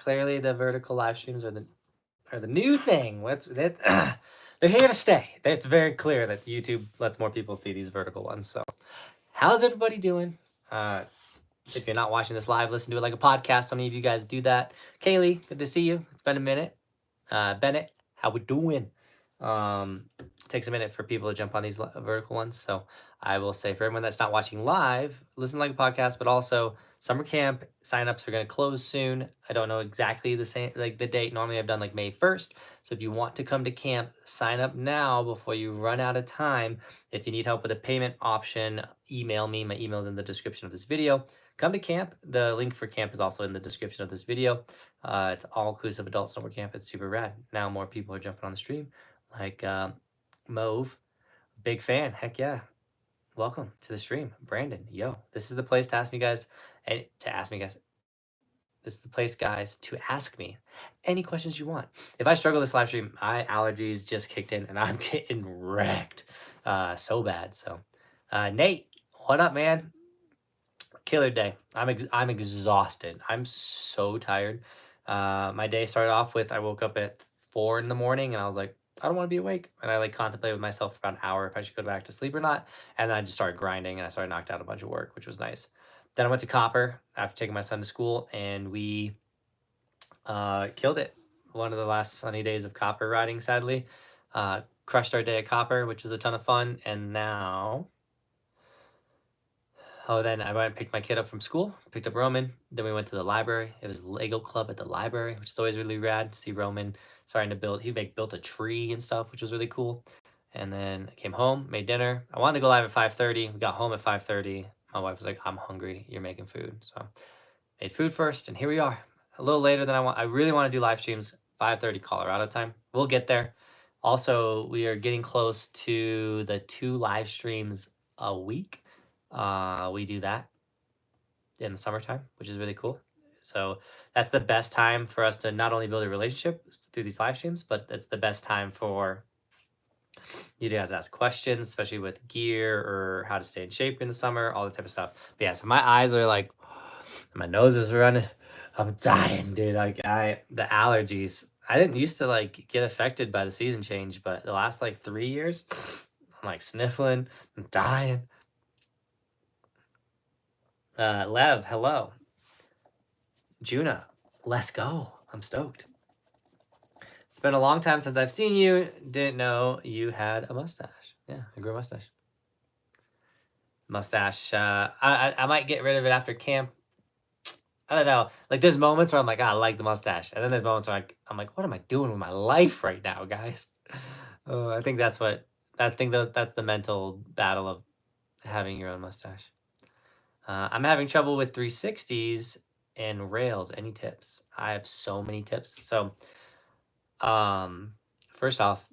clearly the vertical live streams are the new thing. They're here to stay. It's very clear that YouTube lets more people see these vertical ones. So, how's everybody doing? If you're not watching this live, listen to it like a podcast. So many of you guys do that. Kaylee, good to see you. It's been a minute. Bennett, how we doing? It takes a minute for people to jump on these vertical ones. So I will say for everyone that's not watching live, listen like a podcast, but also summer camp signups are going to close soon. I don't know exactly the same, like the date. Normally I've done like May 1st. So if you want to come to camp, sign up now before you run out of time. If you need help with a payment option, email me. My email is in the description of this video. Come to camp. The link for camp is also in the description of this video. It's all-inclusive adult snowboard camp. It's super rad. Now more people are jumping on the stream, like Mauve. Big fan. Heck yeah. Welcome to the stream. Brandon, yo. This is the place to ask me guys, and this is the place, guys, to ask me any questions you want. If I struggle this live stream, my allergies just kicked in, and I'm getting wrecked so bad. So, Nate, what up, man? Killer day. I'm exhausted. I'm so tired. My day started off with I woke up at 4 in the morning and I was like, I don't want to be awake. And I like contemplated with myself for about an hour if I should go back to sleep or not. And then I just started grinding and I started knocked out a bunch of work, which was nice. Then I went to Copper after taking my son to school and we killed it. One of the last sunny days of Copper riding, sadly. Crushed our day at Copper, which was a ton of fun. And now then I went and picked my kid up from school, picked up Roman. Then we went to the library. It was Lego Club at the library, which is always really rad to see Roman starting to build. He built a tree and stuff, which was really cool. And then I came home, made dinner. I wanted to go live at 5:30. We got home at 5:30. My wife was like, I'm hungry. You're making food. So made food first, and here we are. A little later than I want. I really want to do live streams, 5:30 Colorado time. We'll get there. Also, we are getting close to the 2 live streams a week. We do that in the summertime, which is really cool. So that's the best time for us to not only build a relationship through these live streams, but it's the best time for you guys to ask questions, especially with gear or how to stay in shape in the summer, all that type of stuff. But yeah, so my eyes are like, my nose is running. I'm dying, dude. Like the allergies. I didn't used to like get affected by the season change, but the last like 3 years, I'm like sniffling, I'm dying. Lev, hello. Juna, let's go. I'm stoked. It's been a long time since I've seen you. Didn't know you had a mustache. Yeah, I grew a mustache. Mustache. I might get rid of it after camp. I don't know. Like there's moments where I'm like, I like the mustache, and then there's moments where I'm like, what am I doing with my life right now, guys? I think that's the mental battle of having your own mustache. I'm having trouble with 360s and rails. Any tips? I have so many tips. So, first off,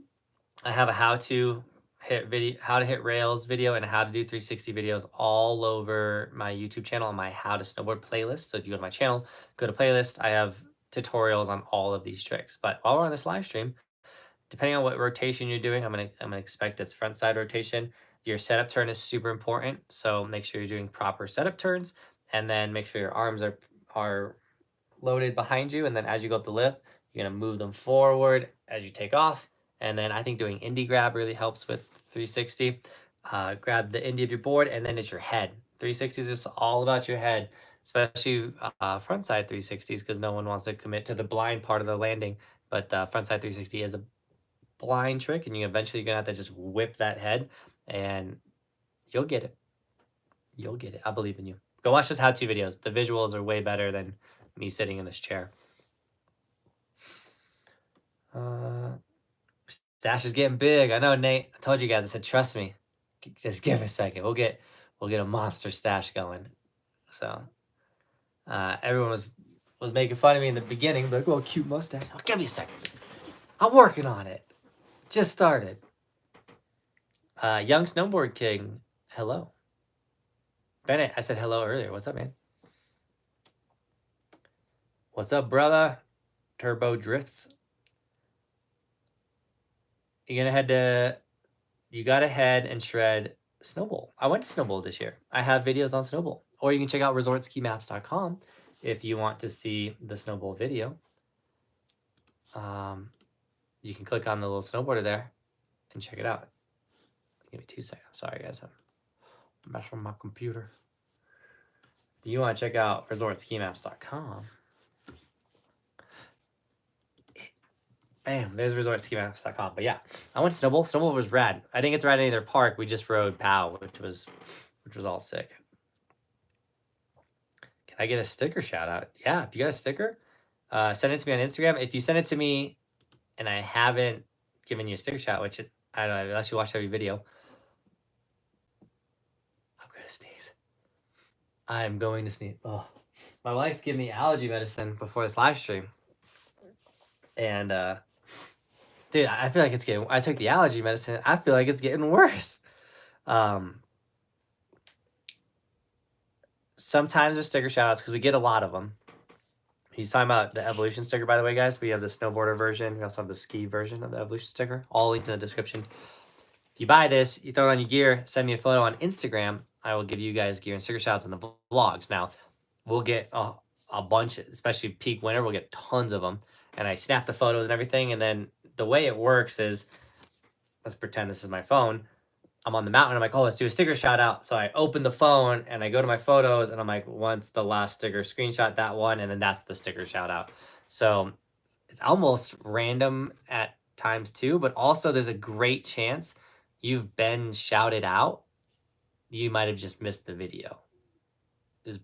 I have a how to hit rails video and how to do 360 videos all over my YouTube channel on my how to snowboard playlist. So if you go to my channel, go to playlist, I have tutorials on all of these tricks. But while we're on this live stream, depending on what rotation you're doing, I'm gonna expect it's front side rotation. Your setup turn is super important, so make sure you're doing proper setup turns, and then make sure your arms are loaded behind you, and then as you go up the lip, you're gonna move them forward as you take off, and then I think doing indie grab really helps with 360. Grab the indie of your board, and then it's your head. 360s is just all about your head, especially front side 360s, because no one wants to commit to the blind part of the landing, but front side 360 is a blind trick, and you're gonna have to just whip that head, and you'll get it. You'll get it. I believe in you. Go watch those how-to videos. The visuals are way better than me sitting in this chair. Stash is getting big. I know, Nate. I told you guys. I said, trust me. Just give it a second. We'll get a monster stash going. So, everyone was making fun of me in the beginning, like, oh, cute mustache. Oh, give me a second. I'm working on it. Just started. Young Snowboard King, hello. Bennett, I said hello earlier. What's up, man? What's up, brother? Turbo Drifts. You gotta head and shred Snowbowl. I went to Snowbowl this year. I have videos on Snowbowl. Or you can check out resortskimaps.com if you want to see the Snowboard video, you can click on the little snowboarder there and check it out. Give me 2 seconds. Sorry, guys. I'm messing with my computer. If you want to check out resortskimaps.com, bam, there's resortskimaps.com. But yeah, I went to Snowboard. Snowboard was rad. I didn't get to ride any of their park. We just rode POW, which was all sick. Can I get a sticker shout out? Yeah, if you got a sticker, send it to me on Instagram. If you send it to me and I haven't given you a sticker shout, which I don't know, unless you watch every video. I'm gonna sneeze. I'm going to sneeze. Oh, my wife gave me allergy medicine before this live stream. And dude, I feel like it's getting, I took the allergy medicine. I feel like it's getting worse. Sometimes with sticker shout outs, because we get a lot of them. He's talking about the Evolution sticker, by the way, guys. We have the snowboarder version. We also have the ski version of the Evolution sticker. All linked in the description. If you buy this, you throw it on your gear, send me a photo on Instagram. I will give you guys gear and sticker shout outs in the vlogs. Now, we'll get a bunch, especially peak winter, we'll get tons of them. And I snap the photos and everything. And then the way it works is, let's pretend this is my phone. I'm on the mountain. I'm like, oh, let's do a sticker shout out. So I open the phone and I go to my photos and I'm like, what's the last sticker? Screenshot that one. And then that's the sticker shout out. So it's almost random at times too, but also there's a great chance you've been shouted out. You might have just missed the video. As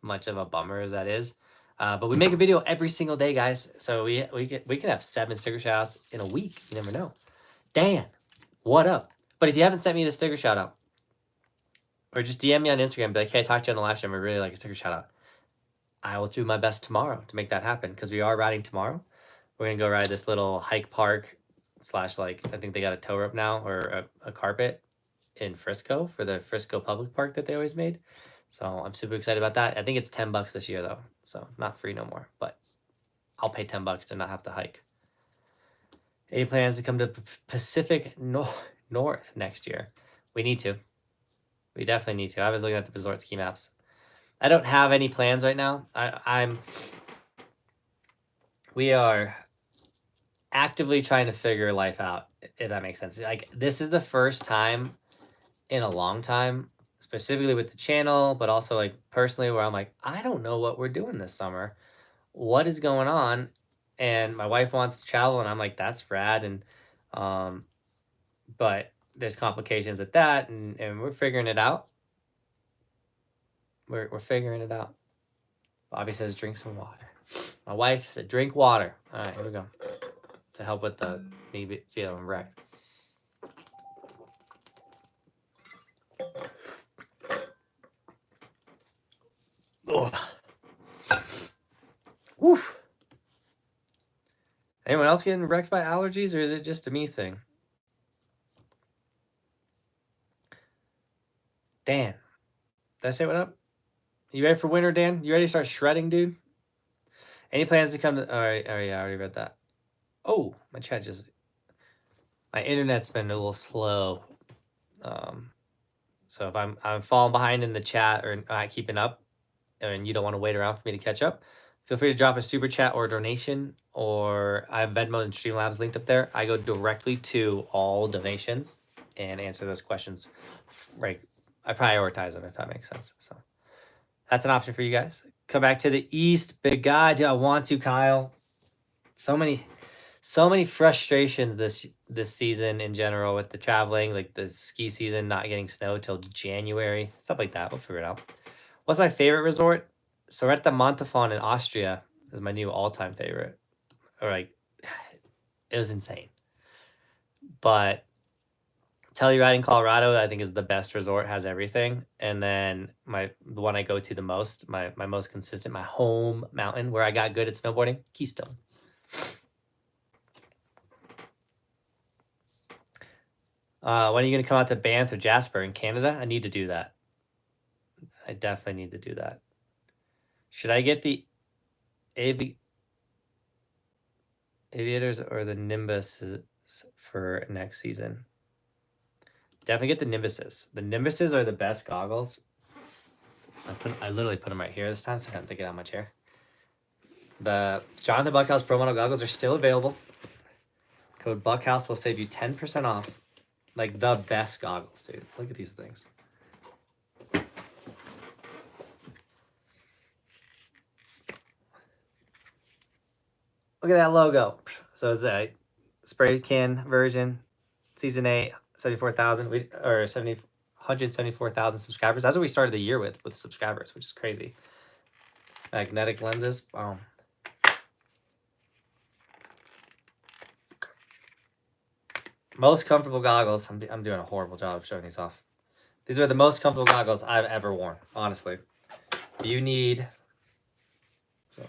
much of a bummer as that is. But we make a video every single day, guys. So we can have 7 sticker shout outs in a week. You never know. Dan, what up? But if you haven't sent me the sticker shout out, or just DM me on Instagram, be like, hey, I talked to you on the live stream. I really like a sticker shout out. I will do my best tomorrow to make that happen because we are riding tomorrow. We're going to go ride this little hike park / like, I think they got a tow rope now or a carpet in Frisco for the Frisco public park that they always made. So I'm super excited about that. I think it's $10 this year though. So not free no more, but I'll pay $10 to not have to hike. Any plans to come to Pacific North next year? We need to. We definitely need to. I was looking at the resort ski maps. I don't have any plans right now. We are actively trying to figure life out, if that makes sense. Like, this is the first time in a long time, specifically with the channel, but also like personally, where I'm like, I don't know what we're doing this summer. What is going on? And my wife wants to travel, and I'm like, that's rad. And but there's complications with that, and we're figuring it out. We're figuring it out. Bobby says, drink some water. My wife said, drink water. All right, here we go. To help with me feeling wrecked. Ugh. Woof. Anyone else getting wrecked by allergies, or is it just a me thing? Dan, did I say what up? You ready for winter, Dan? You ready to start shredding, dude? Any plans to come to... All right, yeah, I already read that. Oh, my chat just... My internet's been a little slow. So if I'm falling behind in the chat or not keeping up, and you don't want to wait around for me to catch up, feel free to drop a super chat or a donation, or I have Venmo and Streamlabs linked up there. I go directly to all donations and answer those questions. Right, I prioritize them, if that makes sense. So that's an option for you guys. Come back to the East, big guy. Do I want to, Kyle? So many frustrations this season in general with the traveling, like the ski season not getting snow till January, stuff like that. We'll figure it out. What's my favorite resort? So we're at the Montafon in Austria is my new all-time favorite. Or like, it was insane. But Telluride in Colorado, I think, is the best resort, has everything. And then the one I go to the most, my most consistent, my home mountain where I got good at snowboarding, Keystone. When are you going to come out to Banff or Jasper in Canada? I need to do that. I definitely need to do that. Should I get the Aviators or the Nimbuses for next season? Definitely get the Nimbuses. The Nimbuses are the best goggles. I literally put them right here this time, so I don't take it out of my chair. The Johnathan Buckhouse Pro Model goggles are still available. Code Buckhouse will save you 10% off. Like the best goggles, dude. Look at these things. Look at that logo. So it's a spray can version, season 8, 74,000 or 174,000 subscribers. That's what we started the year with subscribers, which is crazy. Magnetic lenses. Boom. Most comfortable goggles. I'm doing a horrible job of showing these off. These are the most comfortable goggles I've ever worn, honestly. You need some.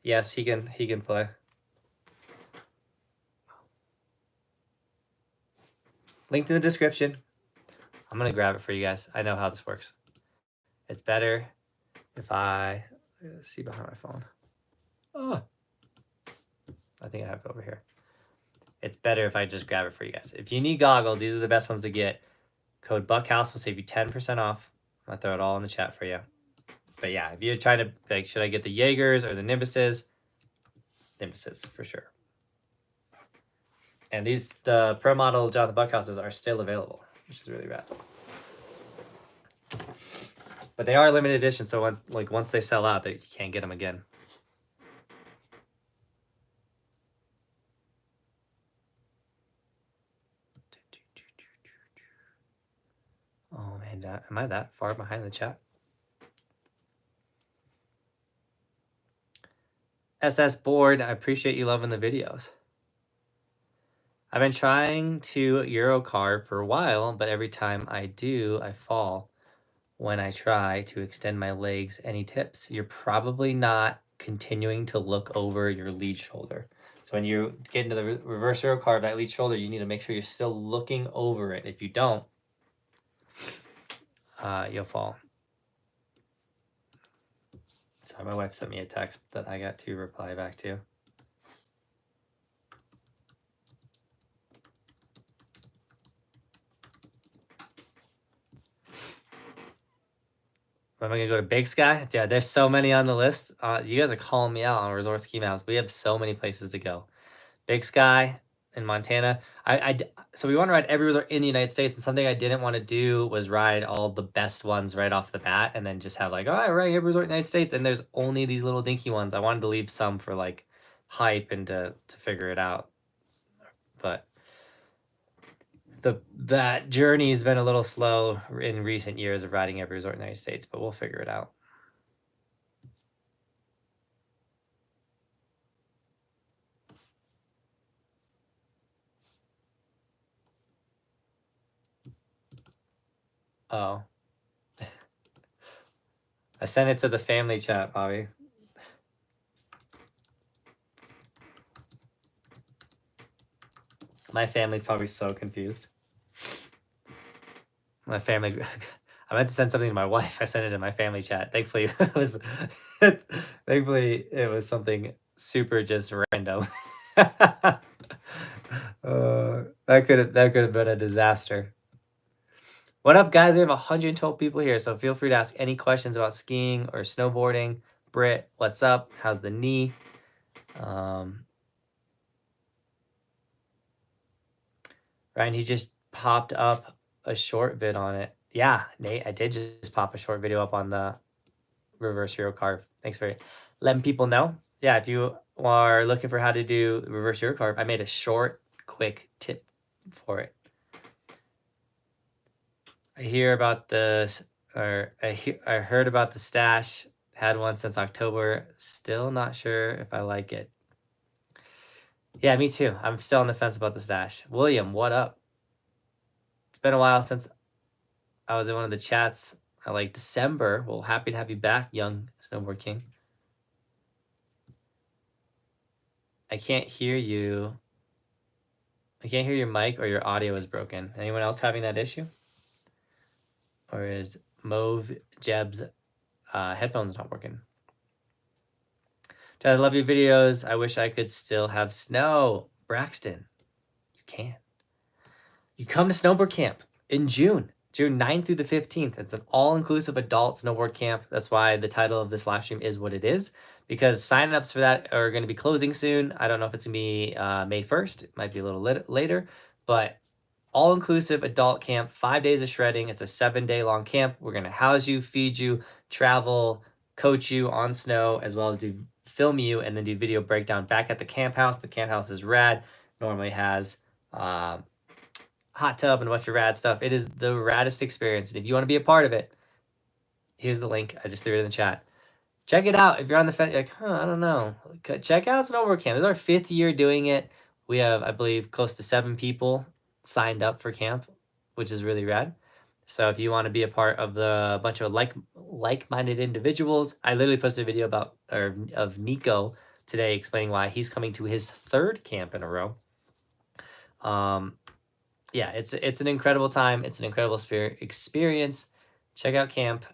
Yes, he can play. Linked in the description. I'm gonna grab it for you guys. I know how this works. It's better if I see behind my phone. Oh, I think I have it over here. It's better if I just grab it for you guys. If you need goggles, these are the best ones to get. Code Buckhouse will save you 10% off. I'll throw it all in the chat for you. But yeah, if you're trying to, like, should I get the Jaegers or the Nimbuses? Nimbuses, for sure. And the Pro Model Johnathan Buckhouses are still available, which is really rad. But they are limited edition, so once they sell out, you can't get them again. Oh man, am I that far behind the chat? SS Board, I appreciate you loving the videos. I've been trying to Euro carve for a while, but every time I do, I fall when I try to extend my legs. Any tips? You're probably not continuing to look over your lead shoulder. So when you get into the reverse Euro carve, that lead shoulder, you need to make sure you're still looking over it. If you don't, you'll fall. Sorry, my wife sent me a text that I got to reply back to. Am I gonna go to Big Sky? Yeah, there's so many on the list. You guys are calling me out on resort ski maps. We have so many places to go. Big Sky in Montana. So we want to ride every resort in the United States, and something I didn't want to do was ride all the best ones right off the bat, and then just have like, oh, I ride every resort in the United States, and there's only these little dinky ones. I wanted to leave some for like hype and to figure it out, but that journey has been a little slow in recent years of riding every resort in the United States, but we'll figure it out. Oh. I sent it to the family chat, Bobby. My family's probably so confused. My family, I meant to send something to my wife. I sent it in my family chat. Thankfully, it was something super just random. That could have been a disaster. What up, guys? We have 112 people here, so feel free to ask any questions about skiing or snowboarding. Britt, what's up? How's the knee? Ryan, he just popped up a short vid on it. Yeah, Nate, I did just pop a short video up on the reverse Euro carve. Thanks for letting people know. Yeah, if you are looking for how to do reverse Euro carve, I made a short, quick tip for it. I hear about this, or I heard about the stash. Had one since October. Still not sure if I like it. Yeah, me too. I'm still on the fence about the stash. William, what up? It's been a while since I was in one of the chats. Like December. Well, happy to have you back, young Snowboard King. I can't hear you. I can't hear your mic, or your audio is broken. Anyone else having that issue? Or is Mauve Jeb's headphones not working? I love your videos. I wish I could still have snow. Braxton, you can. You come to Snowboard Camp in June. June 9th through the 15th. It's an all-inclusive adult snowboard camp. That's why the title of this live stream is what it is, because sign-ups for that are going to be closing soon. I don't know if it's going to be May 1st. It might be a little later, but all-inclusive adult camp, 5 days of shredding. It's a 7-day-long camp. We're going to house you, feed you, travel, coach you on snow, as well as film you and then do video breakdown back at the camp house. The camp house is rad. Normally has hot tub and a bunch of rad stuff. It is the raddest experience. And if you want to be a part of it, here's the link. I just threw it in the chat. Check it out. If you're on the fence, like, I don't know. Check out Snowboard Camp. This is our 5th year doing it. We have, I believe, close to 7 people signed up for camp, which is really rad. So if you want to be a part of the bunch of like-minded individuals, I literally posted a video of Nico today explaining why he's coming to his 3rd camp in a row. Yeah, it's an incredible time. It's an incredible experience. Check out camp.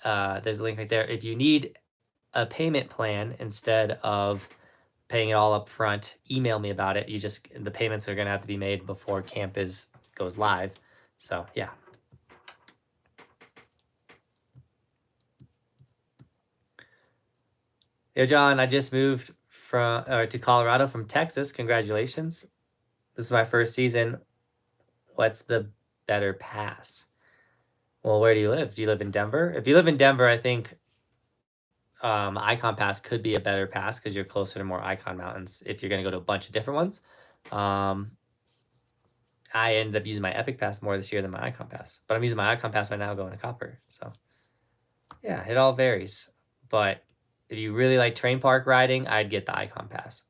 There's a link right there. If you need a payment plan instead of paying it all up front, email me about it. The payments are gonna have to be made before camp goes live. So yeah. Yo, John, I just moved to Colorado from Texas. Congratulations. This is my first season. What's the better pass? Well, where do you live? Do you live in Denver? If you live in Denver, I think Icon Pass could be a better pass because you're closer to more Icon mountains if you're going to go to a bunch of different ones. I ended up using my Epic Pass more this year than my Icon Pass. But I'm using my Icon Pass right now going to Copper. So, yeah, it all varies. But if you really like train park riding, I'd get the Icon Pass.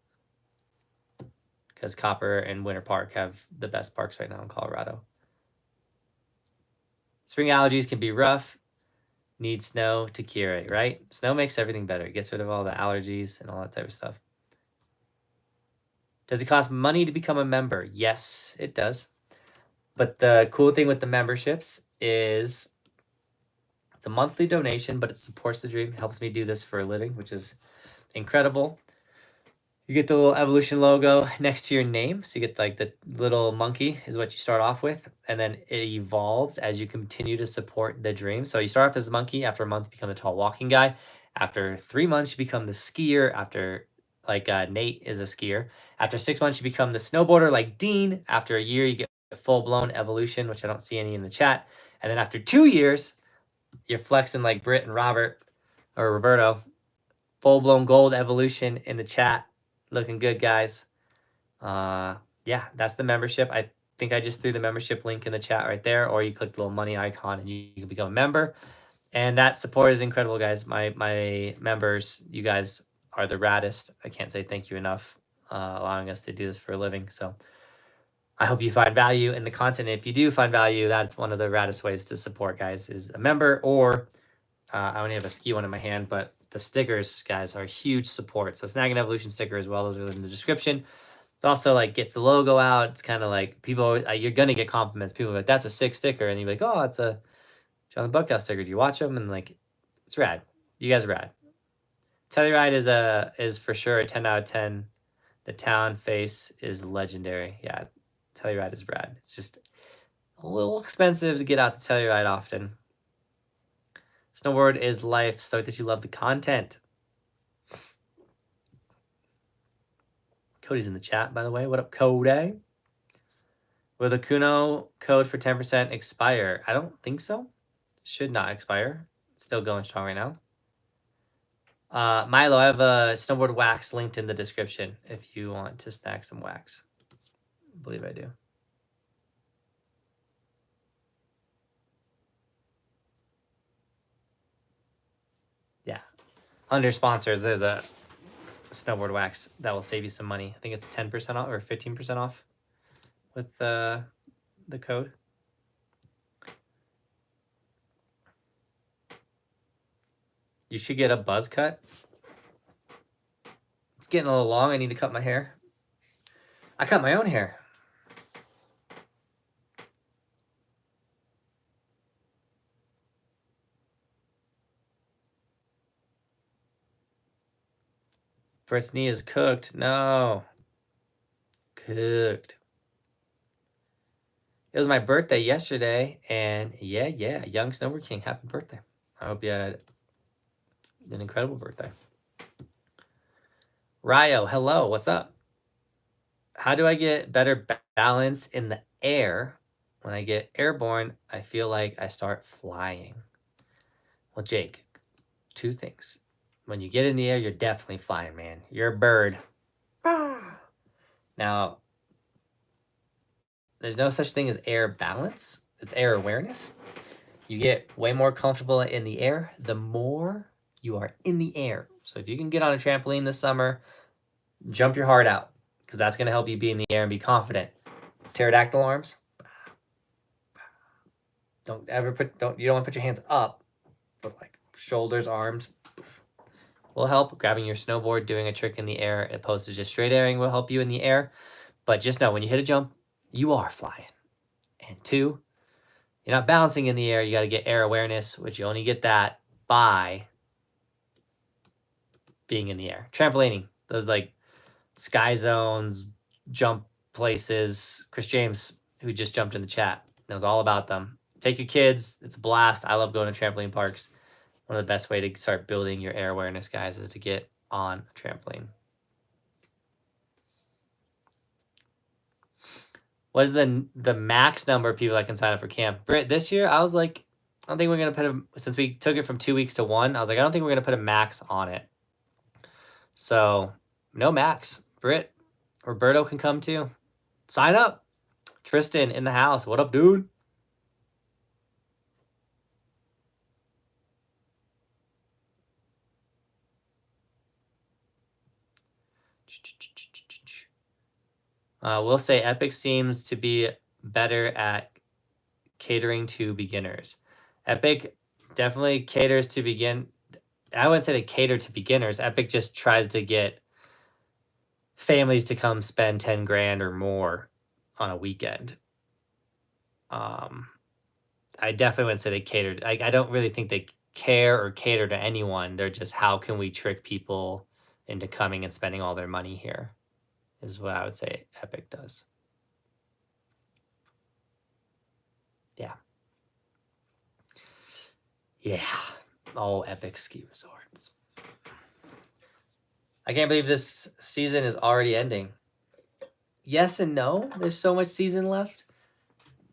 Because Copper and Winter Park have the best parks right now in Colorado. Spring allergies can be rough. Need snow to cure it, right? Snow makes everything better. It gets rid of all the allergies and all that type of stuff. Does it cost money to become a member? Yes, it does. But the cool thing with the memberships is it's a monthly donation, but it supports the dream. It helps me do this for a living, which is incredible. You get the little evolution logo next to your name. So you get like the little monkey is what you start off with. And then it evolves as you continue to support the dream. So you start off as a monkey. After a month, you become the tall walking guy. After 3 months, you become the skier. After Nate is a skier. After 6 months, you become the snowboarder like Dean. After a year, you get a full-blown evolution, which I don't see any in the chat. And then after 2 years, you're flexing like Britt and Roberto. Full-blown gold evolution in the chat. Looking good, guys. Yeah, that's the membership. I think I just threw the membership link in the chat right there, or you click the little money icon and you can become a member. And that support is incredible, guys. My members, you guys are the raddest. I can't say thank you enough, allowing us to do this for a living. So I hope you find value in the content. If you do find value, that's one of the raddest ways to support, guys, is a member, or I only have a ski one in my hand, but the stickers, guys, are huge support. So Snag and Evolution sticker as well, those are in the description. It also like gets the logo out. It's kind of like people, you're going to get compliments. People are like, that's a sick sticker. And you're like, oh, it's a Johnathan Buckhouse sticker. Do you watch them? And like, it's rad. You guys are rad. Telluride is for sure a 10 out of 10. The town face is legendary. Yeah, Telluride is rad. It's just a little expensive to get out to Telluride often. Snowboard is life. So that you love the content. Cody's in the chat, by the way. What up, Cody? Will the Kuno code for 10% expire? I don't think so. Should not expire. It's still going strong right now. Milo, I have a snowboard wax linked in the description if you want to snag some wax. I believe I do. Yeah. Under sponsors, there's a snowboard wax that will save you some money. I think it's 10% off or 15% off with the code. You should get a buzz cut. It's getting a little long. I need to cut my hair. I cut my own hair. First knee is cooked. No. Cooked. It was my birthday yesterday, and yeah, young Snowboard King, happy birthday. I hope you had an incredible birthday. Ryo, hello, what's up? How do I get better balance in the air? When I get airborne, I feel like I start flying. Well, Jake, two things. When you get in the air, you're definitely flying, man. You're a bird. Now, there's no such thing as air balance. It's air awareness. You get way more comfortable in the air the more you are in the air. So if you can get on a trampoline this summer, jump your heart out, because that's going to help you be in the air and be confident. Pterodactyl arms. You don't want to put your hands up, but like shoulders, arms will help. Grabbing your snowboard, doing a trick in the air opposed to just straight airing will help you in the air. But just know when you hit a jump, you are flying. And two, you're not balancing in the air. You got to get air awareness, which you only get that by being in the air. Trampolining, those like sky zones, jump places. Chris James, who just jumped in the chat, knows all about them. Take your kids. It's a blast. I love going to trampoline parks. One of the best way to start building your air awareness, guys, is to get on a trampoline. What is the max number of people that can sign up for camp? Britt, this year, I was like, I don't think we're going to put since we took it from 2 weeks to 1, I was like, I don't think we're going to put a max on it. So, no max. Britt, Roberto can come too. Sign up. Tristan in the house. What up, dude? We'll say Epic seems to be better at catering to beginners. Epic definitely caters to I wouldn't say they cater to beginners. Epic just tries to get families to come spend 10 grand or more on a weekend. I definitely wouldn't say they cater. I don't really think they care or cater to anyone. They're just, how can we trick people into coming and spending all their money here, is what I would say Epic does. Yeah. Yeah. Oh, Epic ski resorts. I can't believe this season is already ending. Yes and no. There's so much season left.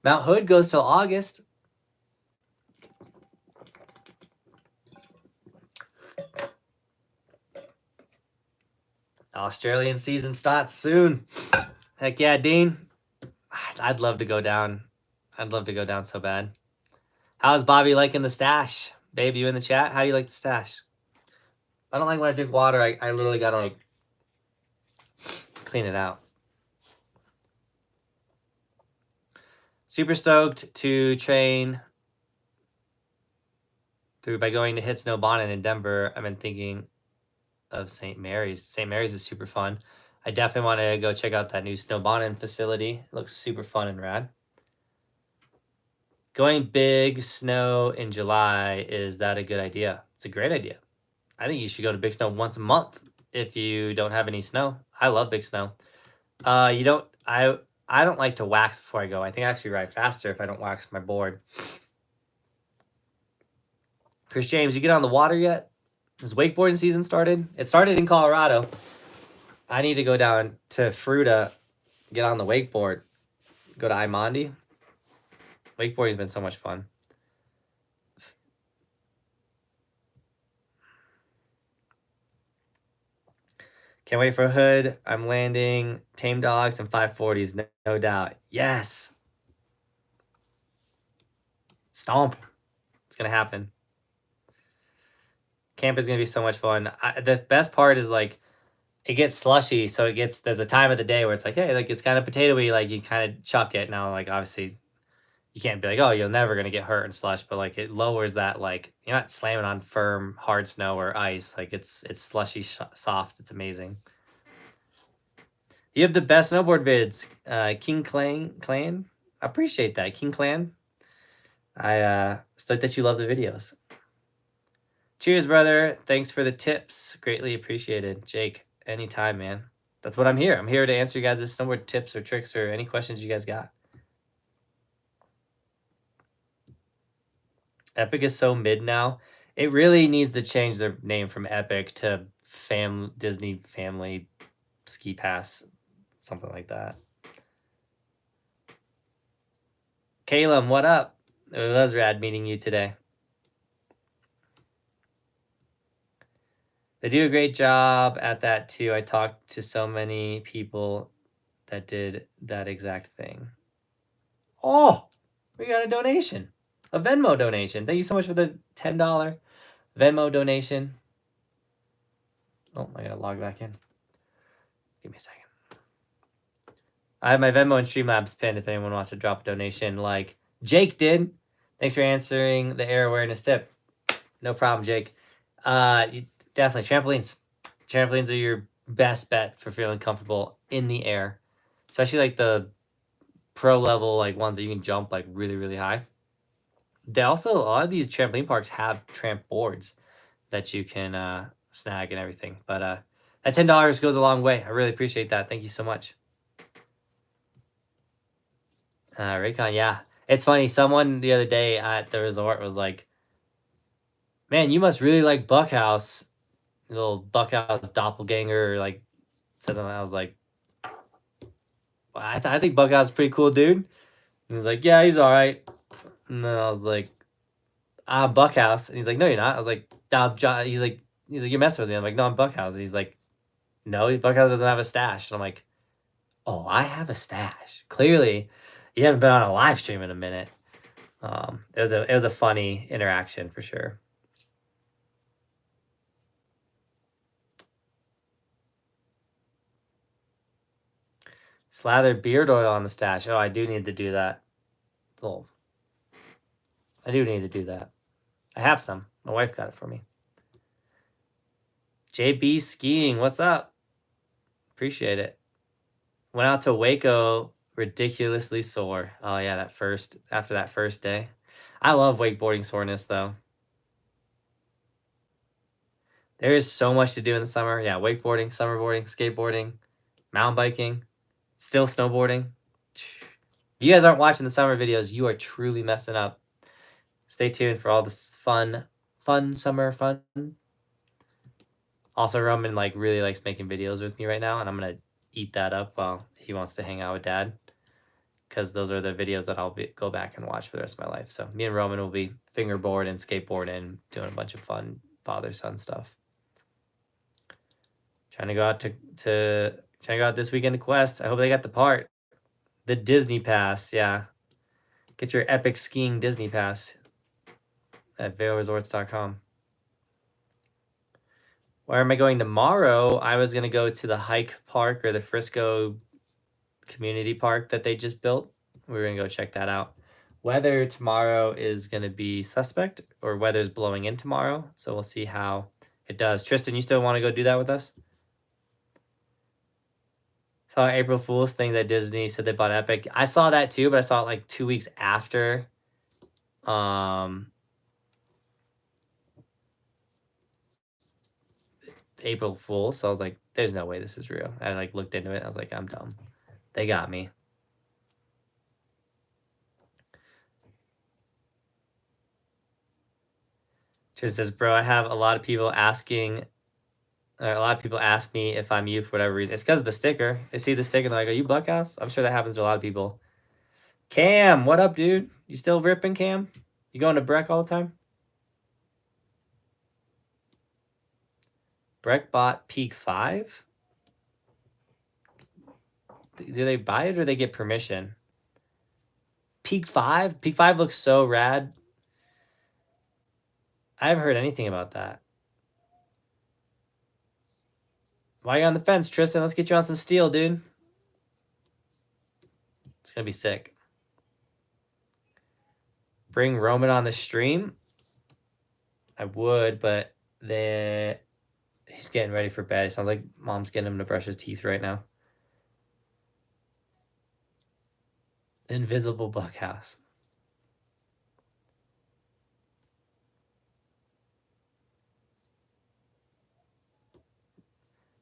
Mount Hood goes till August. Australian season starts soon. Heck yeah, Dean. I'd love to go down. I'd love to go down so bad. How's Bobby liking the stash? Babe, you in the chat? How do you like the stash? I don't like when I drink water. I literally gotta like clean it out. Super stoked to train by going to Hit Snow Bonnet in Denver. I've been thinking of St. Mary's. St. Mary's is super fun. I definitely want to go check out that new Snow Bonnet facility. It looks super fun and rad. Going big snow in July, is that a good idea? It's a great idea. I think you should go to big snow once a month if you don't have any snow. I love big snow. I don't like to wax before I go. I think I actually ride faster if I don't wax my board. Chris James, you get on the water yet? Has wakeboarding season started? It started in Colorado. I need to go down to Fruta, get on the wakeboard, go to Imandi. Wakeboarding's been so much fun. Can't wait for a hood. I'm landing tame dogs and 540s, no doubt. Yes. Stomp. It's going to happen. Camp is going to be so much fun. The best part is like, it gets slushy. So there's a time of the day where it's like, hey, like it's kind of potatoey. Like you kind of chuck it. Now, like obviously you can't be like, oh, you're never going to get hurt in slush. But like it lowers that, like you're not slamming on firm, hard snow or ice. Like it's slushy, soft. It's amazing. You have the best snowboard vids, King Clan. I appreciate that, King Clan. It's like that you love the videos. Cheers, brother. Thanks for the tips. Greatly appreciated. Jake, anytime, man. That's what I'm here. I'm here to answer you guys' snowboard tips or tricks or any questions you guys got. Epic is so mid now. It really needs to change their name from Epic to Disney Family Ski Pass, something like that. Caleb, what up? It was rad meeting you today. They do a great job at that too. I talked to so many people that did that exact thing. Oh, we got a donation, a Venmo donation. Thank you so much for the $10 Venmo donation. Oh, I gotta log back in. Give me a second. I have my Venmo and Streamlabs pinned if anyone wants to drop a donation like Jake did. Thanks for answering the air awareness tip. No problem, Jake. Definitely trampolines. Trampolines are your best bet for feeling comfortable in the air, especially like the pro level like ones that you can jump like really, really high. They also, a lot of these trampoline parks have tramp boards that you can snag and everything. But that $10 goes a long way. I really appreciate that. Thank you so much. Raycon, yeah. It's funny. Someone the other day at the resort was like, man, you must really like Buckhouse. Little Buckhouse doppelganger, like, said something. I was like, well, I think Buckhouse is pretty cool, dude. And he's like, yeah, he's all right. And then I was like, I'm Buckhouse. And he's like, no, you're not. I was like, nah, John. He's like, you're messing with me. I'm like, no, I'm Buckhouse. And he's like, no, Buckhouse doesn't have a stash. And I'm like, oh, I have a stash. Clearly, you haven't been on a live stream in a minute. It was a funny interaction for sure. Slather beard oil on the stash. Oh, I do need to do that. Oh, I do need to do that. I have some. My wife got it for me. JB skiing. What's up? Appreciate it. Went out to Waco. Ridiculously sore. Oh yeah, after that first day. I love wakeboarding soreness though. There is so much to do in the summer. Yeah, wakeboarding, summerboarding, skateboarding, mountain biking, still snowboarding. If you guys aren't watching the summer videos, you are truly messing up. Stay tuned for all this fun summer fun. Also, Roman like really likes making videos with me right now, and I'm gonna eat that up while he wants to hang out with Dad, because those are the videos that I'll go back and watch for the rest of my life. So me and Roman will be fingerboard and skateboard and doing a bunch of fun father-son stuff. Trying to go out this weekend to Quest. I hope they got the part. The Disney Pass, yeah. Get your epic skiing Disney Pass at vailresorts.com. Where am I going tomorrow? I was going to go to the hike park or the Frisco community park that they just built. We're going to go check that out. Weather tomorrow is going to be suspect, or weather's blowing in tomorrow. So we'll see how it does. Tristan, you still want to go do that with us? Saw April Fool's thing that Disney said they bought Epic. I saw that too, but I saw it like 2 weeks after April Fool. So I was like, there's no way this is real. I like looked into it. I was like, I'm dumb. They got me. Just says, bro, I have a lot of people asking. A lot of people ask me if I'm you for whatever reason. It's because of the sticker. They see the sticker and they're like, are you Buckhouse? I'm sure that happens to a lot of people. Cam, what up, dude? You still ripping, Cam? You going to Breck all the time? Breck bought Peak 5? Do they buy it or they get permission? Peak 5? Peak 5 looks so rad. I haven't heard anything about that. Why are you on the fence, Tristan? Let's get you on some steel, dude. It's going to be sick. Bring Roman on the stream? I would, but he's getting ready for bed. It sounds like Mom's getting him to brush his teeth right now. Invisible Buckhouse.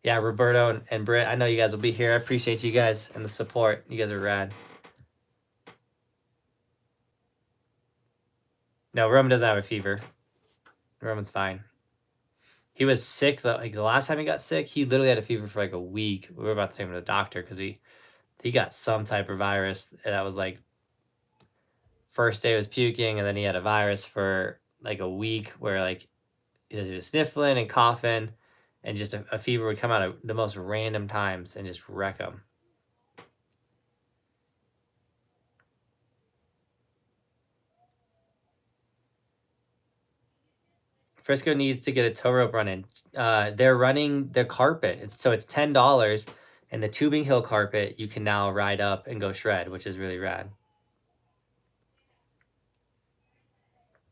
Yeah, Roberto and Britt, I know you guys will be here. I appreciate you guys and the support. You guys are rad. No, Roman doesn't have a fever. Roman's fine. He was sick though. Like the last time he got sick, he literally had a fever for like a week. We were about to take him to the doctor because he got some type of virus that was like first day was puking, and then he had a virus for like a week where like he was sniffling and coughing, and just a fever would come out at the most random times and just wreck him. Frisco needs to get a tow rope running. They're running the carpet. It's $10, and the tubing hill carpet you can now ride up and go shred, which is really rad.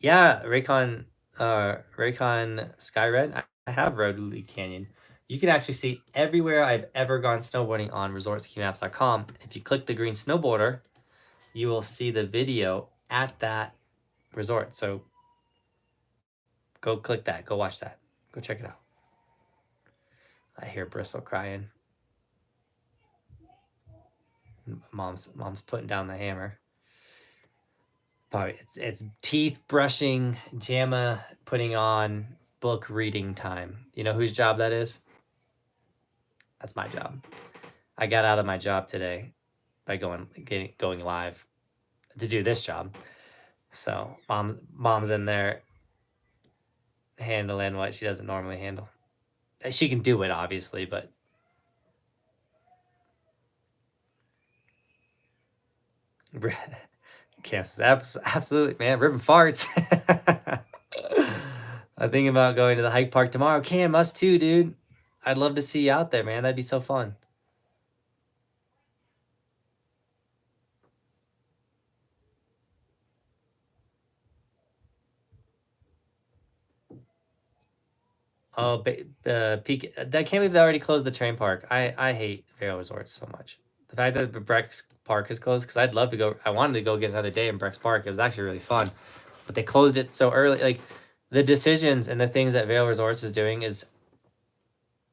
Yeah, Raycon Skyred. I have rode Lee Canyon. You can actually see everywhere I've ever gone snowboarding on resortskimaps.com. If you click the green snowboarder, you will see the video at that resort. So go click that. Go watch that. Go check it out. I hear Bristol crying. Mom's putting down the hammer. Probably it's teeth brushing, JAMA putting on, book reading time. You know whose job that is? That's my job. I got out of my job today by going live to do this job. So mom's in there handling what she doesn't normally handle. She can do it, obviously, but Cam says, absolutely, man. Ripping farts. I'm thinking about going to the hike park tomorrow. Cam, us too, dude. I'd love to see you out there, man. That'd be so fun. Oh, peak. I can't believe they already closed the train park. I hate Vero Resorts so much. The fact that the Brex Park is closed, because I'd love to go. I wanted to go get another day in Brex Park. It was actually really fun, but they closed it so early. Like the decisions and the things that Vail Resorts is doing is,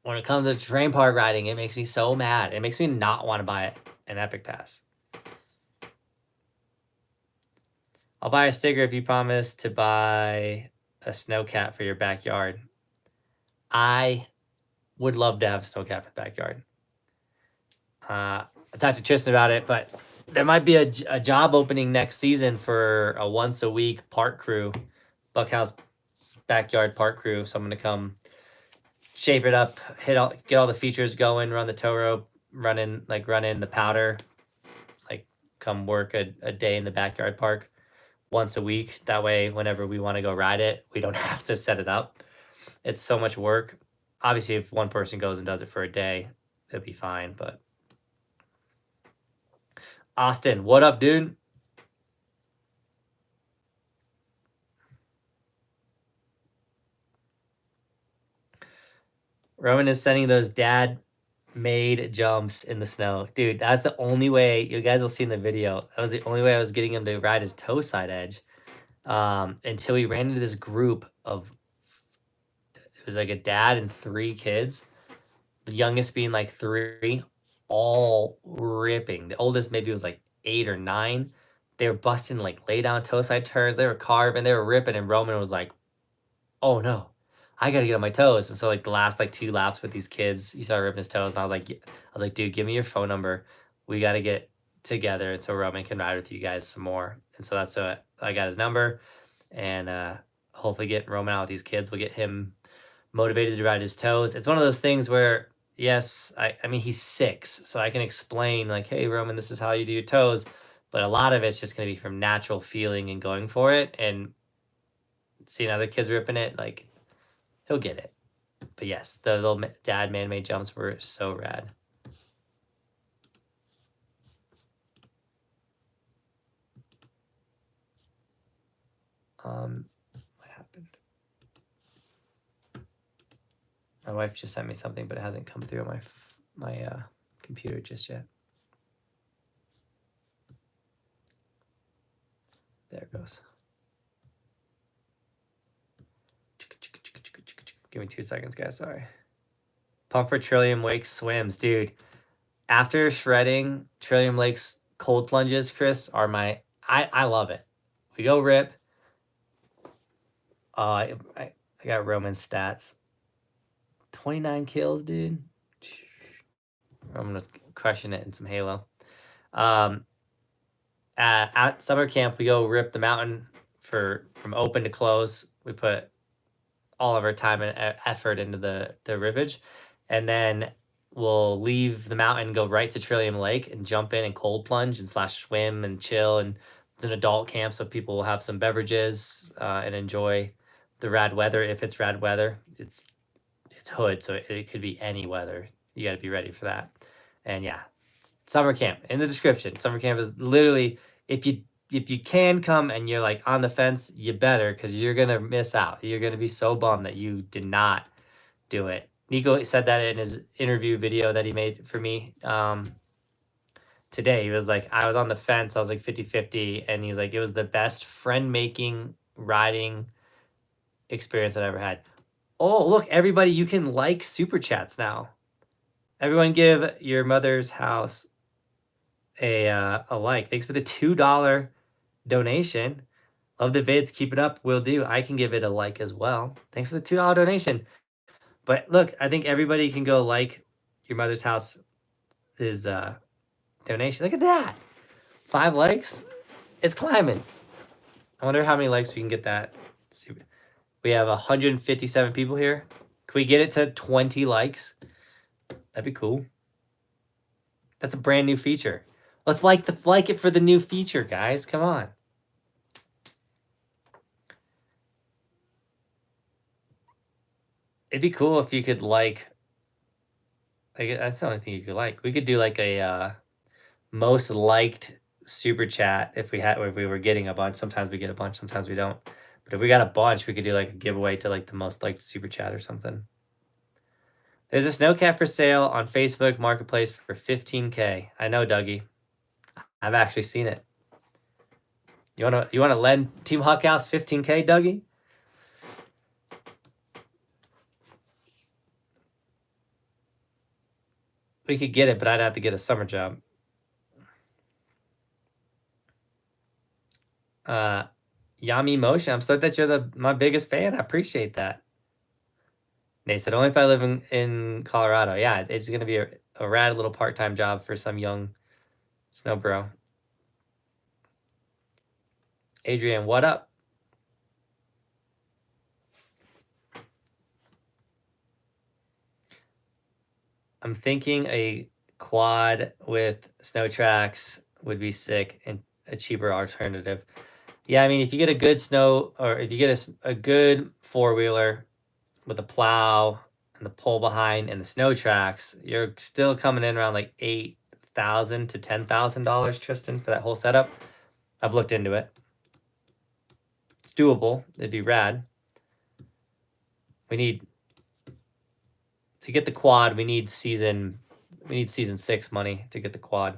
when it comes to train park riding, it makes me so mad. It makes me not want to buy an Epic Pass. I'll buy a sticker if you promise to buy a snowcat for your backyard. I would love to have a snowcat for the backyard. I talked to Tristan about it, but there might be a job opening next season for a once-a-week park crew, Buckhouse backyard park crew. Someone to come shape it up, get all the features going, run the tow rope, run in the powder, like come work a day in the backyard park once a week. That way, whenever we want to go ride it, we don't have to set it up. It's so much work. Obviously, if one person goes and does it for a day, it'd be fine, but Austin, what up, dude? Roman is sending those dad-made jumps in the snow. Dude, that's the only way. You guys will see in the video. That was the only way I was getting him to ride his toe side edge. Until we ran into this group of, it was like a dad and 3 kids. The youngest being like 3, all ripping. The oldest maybe was like 8 or 9. They were busting like lay down toe side turns. They were carving, they were ripping, and Roman was like, oh no, I gotta get on my toes. And so like the last like 2 laps with these kids, he started ripping his toes, and I was like, dude, give me your phone number. We gotta get together, and so Roman can ride with you guys some more. And so that's what I got his number, and hopefully getting Roman out with these kids will get him motivated to ride his toes. It's one of those things where, yes, I mean, he's 6, so I can explain like, hey, Roman, this is how you do your toes. But a lot of it's just going to be from natural feeling and going for it, and seeing other kids ripping it, like, he'll get it. But yes, the little dad man-made jumps were so rad. What happened? My wife just sent me something, but it hasn't come through on my computer just yet. There it goes. Give me 2 seconds, guys. Sorry. Pump for Trillium Lake swims, dude. After shredding, Trillium Lake's cold plunges, Chris, are I love it. We go rip. I got Roman stats. 29 kills, dude. Roman was crushing it in some Halo. At summer camp, we go rip the mountain from open to close. We put all of our time and effort into the rippage, and then we'll leave the mountain, go right to Trillium Lake, and jump in and cold plunge and / swim and chill. And it's an adult camp, so people will have some beverages and enjoy the rad weather. If it's rad weather, it's hood, so it could be any weather. You got to be ready for that. And yeah, summer camp in the description. Summer camp is literally, if you can come and you're like on the fence, you better, because you're gonna miss out. You're gonna be so bummed that you did not do it. Nico said that in his interview video that he made for me today. He was like, I was on the fence. I was like 50-50, and he was like, it was the best friend-making riding experience I've ever had. Oh, look, everybody, you can like super chats now. Everyone give your mother's house a like. Thanks for the $2 donation. Love the vids. Keep it up. Will do. I can give it a like as well. Thanks for the $2 donation. But look, I think everybody can go like your mother's house is donation. Look at that. 5 likes. It's climbing. I wonder how many likes we can get that. Let's see. We have 157 people here. Can we get it to 20 likes? That'd be cool. That's a brand new feature. Let's like it for the new feature, guys. Come on. It'd be cool if you could like that's the only thing you could like. We could do like a most liked super chat if we were getting a bunch. Sometimes we get a bunch, sometimes we don't. But if we got a bunch, we could do like a giveaway to like the most liked super chat or something. There's a snow cap for sale on Facebook Marketplace for 15K. I know, Dougie. I've actually seen it. You wanna lend Team Buckhouse 15K, Dougie? We could get it, but I'd have to get a summer job. Yami Motion, I'm stoked that you're my biggest fan. I appreciate that. They said, only if I live in Colorado. Yeah, it's going to be a rad little part-time job for some young snow bro. Adrian, what up? I'm thinking a quad with snow tracks would be sick and a cheaper alternative. Yeah, I mean, if you get a good or if you get a good four-wheeler with a plow and the pole behind and the snow tracks, you're still coming in around like $8,000 to $10,000, Tristan, for that whole setup. I've looked into it. It's doable. It'd be rad. To get the quad, we need season 6 money to get the quad.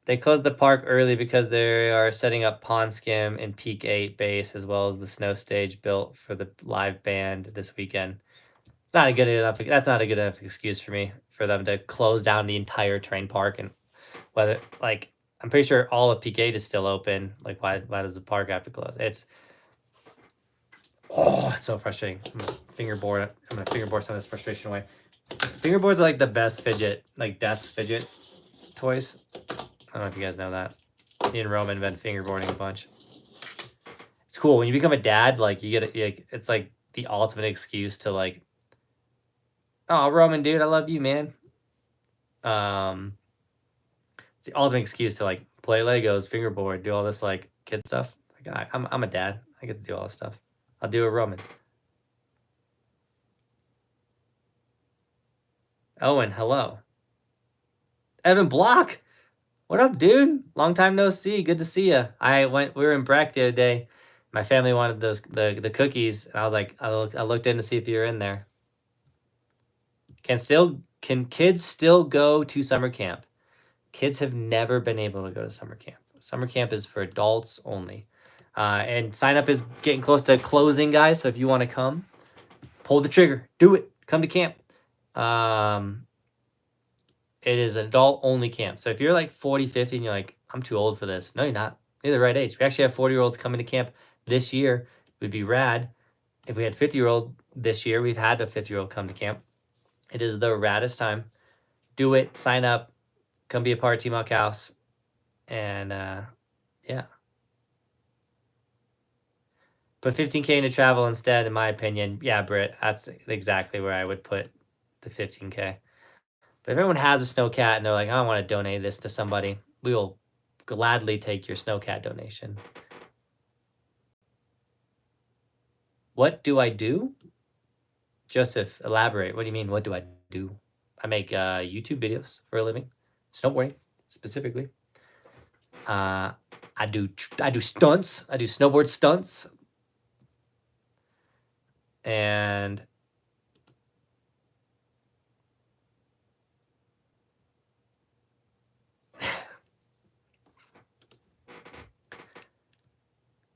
They closed the park early because they are setting up Pond Skim and Peak 8 base, as well as the snow stage built for the live band this weekend. That's not a good enough excuse for me for them to close down the entire terrain park. And whether, like, I'm pretty sure all of Peak 8 is still open. Like, why does the park have to close? It's so frustrating. I'm gonna fingerboard some of this frustration away. Fingerboards are like the best fidget, like desk fidget toys. I don't know if you guys know that. Me and Roman have been fingerboarding a bunch. It's cool when you become a dad. Like it's like the ultimate excuse to like, oh, Roman, dude, I love you, man. It's the ultimate excuse to like play Legos, fingerboard, do all this like kid stuff. Like I'm a dad. I get to do all this stuff. I'll do a Roman. Owen, hello. Evan Block. What up, dude? Long time no see. Good to see you. We were in Breck the other day. My family wanted the cookies, and I was like, I looked in to see if you were in there. Can kids still go to summer camp? Kids have never been able to go to summer camp. Summer camp is for adults only. And sign up is getting close to closing, guys. So if you want to come, pull the trigger. Do it. Come to camp. It is adult only camp. So if you're like 40, 50 and you're like, I'm too old for this. No, you're not. You're the right age. We actually have 40-year-olds coming to camp this year. It would be rad. If we had 50-year-old this year, we've had a 50-year-old come to camp. It is the raddest time. Do it. Sign up. Come be a part of Team Buckhouse. And yeah. Put 15K into travel instead, in my opinion. Yeah, Britt, that's exactly where I would put the 15K. But if everyone has a snowcat and they're like, I want to donate this to somebody, we will gladly take your snowcat donation. What do I do? Joseph, elaborate. What do you mean, what do I do? I make YouTube videos for a living. Snowboarding, specifically. I do stunts. I do snowboard stunts. And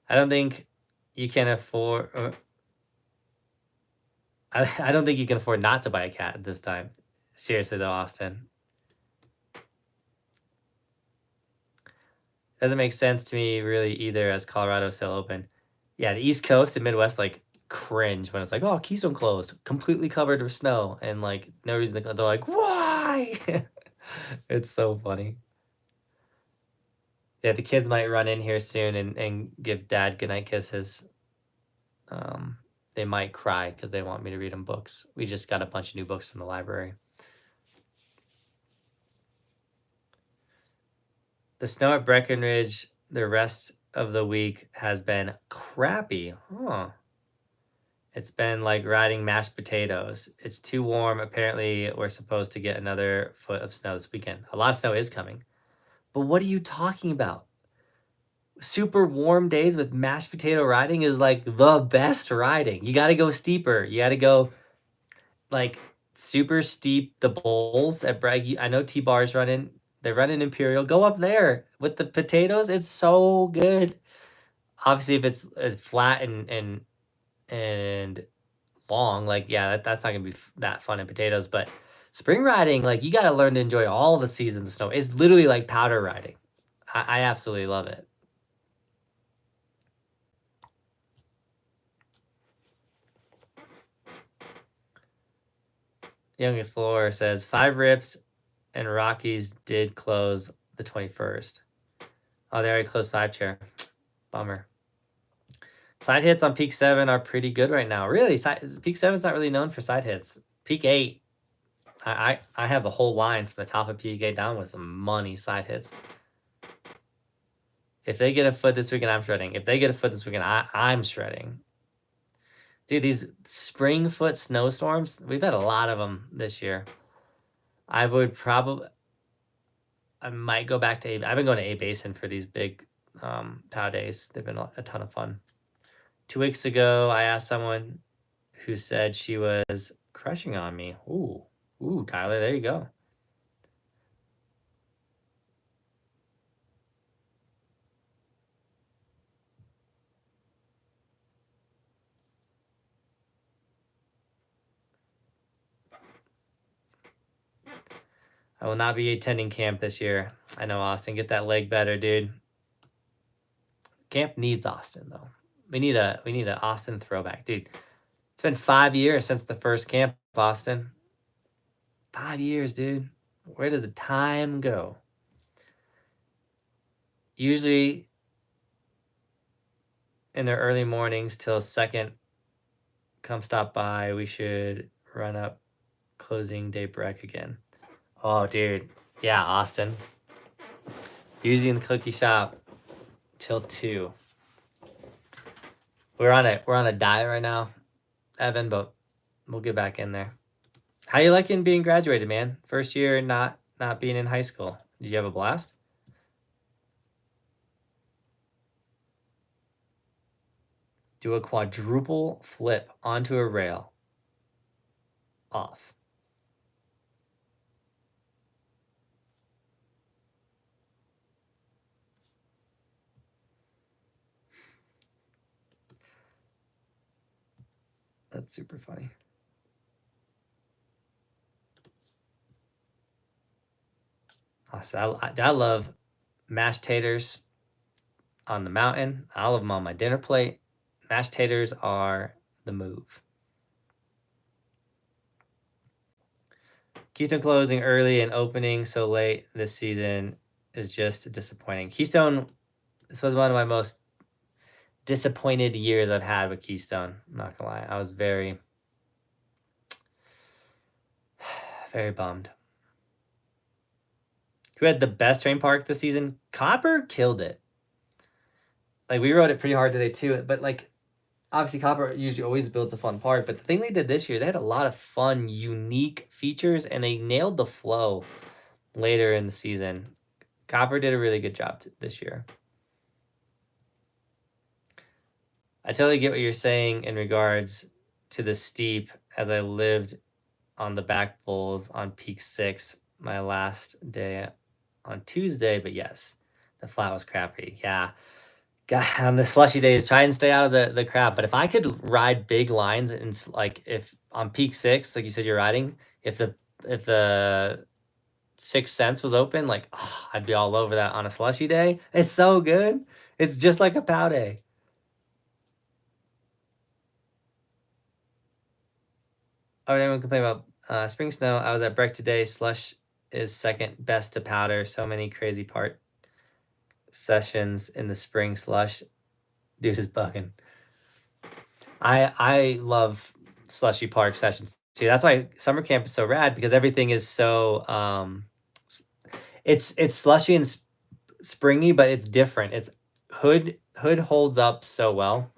I don't think you can afford... I don't think you can afford not to buy a cat at this time. Seriously, though, Austin. Doesn't make sense to me, really, either, as Colorado's still open. Yeah, the East Coast and Midwest, like, cringe when it's like, oh, Keystone closed, completely covered with snow, and, like, no reason to... They're like, why? It's so funny. Yeah, the kids might run in here soon and give Dad goodnight kisses. They might cry because they want me to read them books. We just got a bunch of new books from the library. The snow at Breckenridge the rest of the week has been crappy. Huh. It's been like riding mashed potatoes. It's too warm. Apparently, we're supposed to get another foot of snow this weekend. A lot of snow is coming. But what are you talking about? Super warm days with mashed potato riding is like the best riding. You got to go steeper. You got to go like super steep. The bowls at Bragg. I know T-Bars running. They run in Imperial. Go up there with the potatoes. It's so good. Obviously, if it's flat and long, like, yeah, that's not gonna be that fun in potatoes. But spring riding, like, you got to learn to enjoy all the seasons of snow. It's literally like powder riding. I absolutely love it. Young Explorer says 5 Rips and Rockies did close the 21st. Oh, they already closed 5 Chair. Bummer. Side hits on Peak 7 are pretty good right now. Really, Peak 7's not really known for side hits. Peak 8, I have a whole line from the top of Peak 8 down with some money side hits. If they get a foot this weekend, I'm shredding. If they get a foot this weekend, I'm shredding. Dude, these spring foot snowstorms, we've had a lot of them this year. I might go back to I've been going to A Basin for these big POW days. They've been a ton of fun. 2 weeks ago, I asked someone who said she was crushing on me. Ooh, Tyler, there you go. I will not be attending camp this year. I know, Austin. Get that leg better, dude. Camp needs Austin, though. We need a Austin throwback, dude. It's been 5 years since the first camp, Austin. 5 years, dude. Where does the time go? Usually in the early mornings till second, come stop by. We should run up closing day break again. Oh, dude. Yeah, Austin. Usually in the cookie shop till 2. We're on a diet right now, Evan, but we'll get back in there. How you liking being graduated, man? First year not being in high school. Did you have a blast? Do a quadruple flip onto a rail. Off. That's super funny. I love mashed taters on the mountain. I love them on my dinner plate. Mashed taters are the move. Keystone closing early and opening so late this season is just disappointing. Keystone, this was one of my most disappointed years I've had with Keystone. I'm not gonna lie. I was very, very bummed. Who had the best terrain park this season? Copper killed it. Like, we rode it pretty hard today too, but like, obviously Copper usually always builds a fun park, but the thing they did this year, they had a lot of fun, unique features, and they nailed the flow later in the season. Copper did a really good job this year. I totally get what you're saying in regards to the steep, as I lived on the back bowls on peak 6 my last day on Tuesday, but yes, the flat was crappy. Yeah. God, on the slushy days, try and stay out of the crap. But if I could ride big lines and like if on peak 6, like you said, you're riding, if the 6th Sense was open, like I'd be all over that on a slushy day. It's so good. It's just like a pow day. Oh, did anyone complain about spring snow? I was at Breck today. Slush is second best to powder. So many crazy part sessions in the spring slush. Dude is bugging. I love slushy park sessions too. That's why summer camp is so rad, because everything is so it's slushy and springy, but it's different. It's hood holds up so well.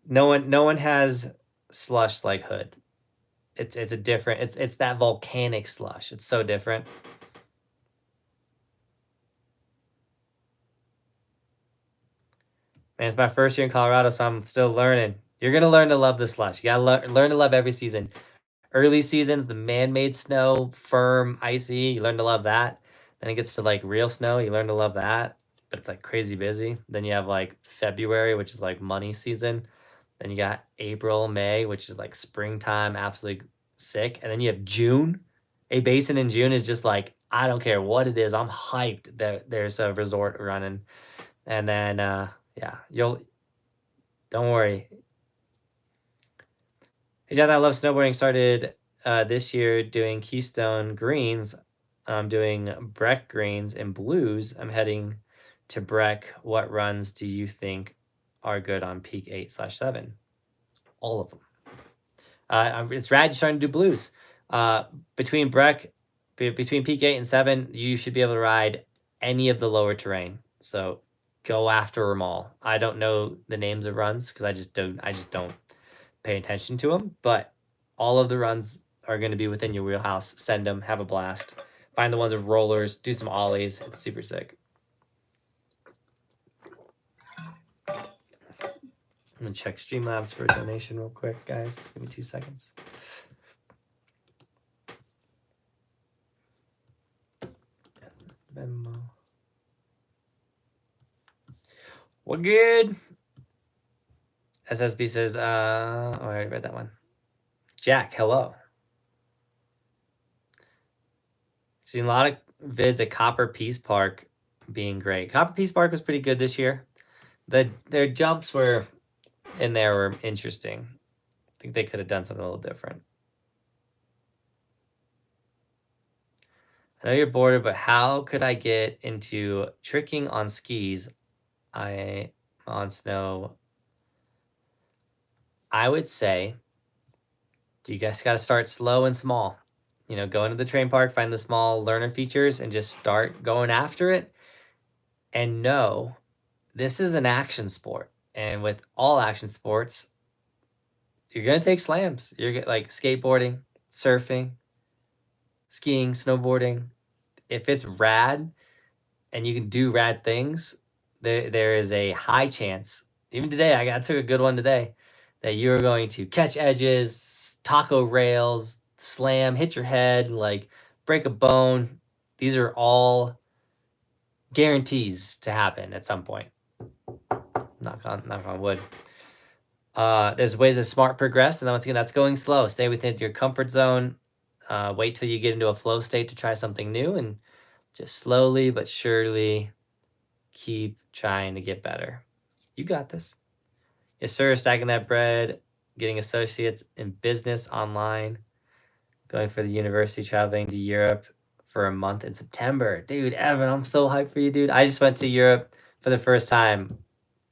No one has slush like hood. It's a different, it's that volcanic slush. It's so different. Man, it's my first year in Colorado, so I'm still learning. You're gonna learn to love the slush. You gotta learn to love every season. Early seasons, the man-made snow, firm, icy, you learn to love that. Then it gets to like real snow, you learn to love that, but it's like crazy busy. Then you have like February, which is like money season. Then you got April, May, which is like springtime, absolutely sick. And then you have June. A basin in June is just like, I don't care what it is, I'm hyped that there's a resort running. And then yeah, don't worry. Hey, Jonathan, I love snowboarding. Started this year doing Keystone greens. I'm doing Breck greens and blues. I'm heading to Breck. What runs do you think are good on peak 8/7? All of them. It's rad you're starting to do blues. Between Breck, between peak 8 and 7, you should be able to ride any of the lower terrain. So go after them all. I don't know the names of runs because I just don't pay attention to them, but all of the runs are going to be within your wheelhouse. Send them, have a blast. Find the ones with rollers, do some ollies. It's super sick. I'm gonna check Streamlabs for a donation real quick, guys. Give me 2 seconds. Venmo. We're good. SSB says, oh, I already read that one. Jack, hello. Seen a lot of vids at Copper Peace Park being great. Copper Peace Park was pretty good this year. Their jumps were in there were interesting. I think they could have done something a little different. I know you're bored, but how could I get into tricking on skis? I'm on snow. I would say you guys got to start slow and small. You know, go into the terrain park, find the small learner features, and just start going after it. And know this is an action sport. And with all action sports, you're going to take slams. You're like skateboarding, surfing, skiing, snowboarding. If it's rad and you can do rad things, there is a high chance. Even today, I took a good one today, that you're going to catch edges, taco rails, slam, hit your head, like break a bone. These are all guarantees to happen at some point. Knock on wood. There's ways to smart progress, and then once again, that's going slow. Stay within your comfort zone. Wait till you get into a flow state to try something new, and Just slowly but surely keep trying to get better. You got this. Yes, sir. Stacking that bread, getting associates in business online, going for the university, traveling to Europe for a month in September. Dude, Evan, I'm so hyped for you, dude. I just went to Europe for the first time.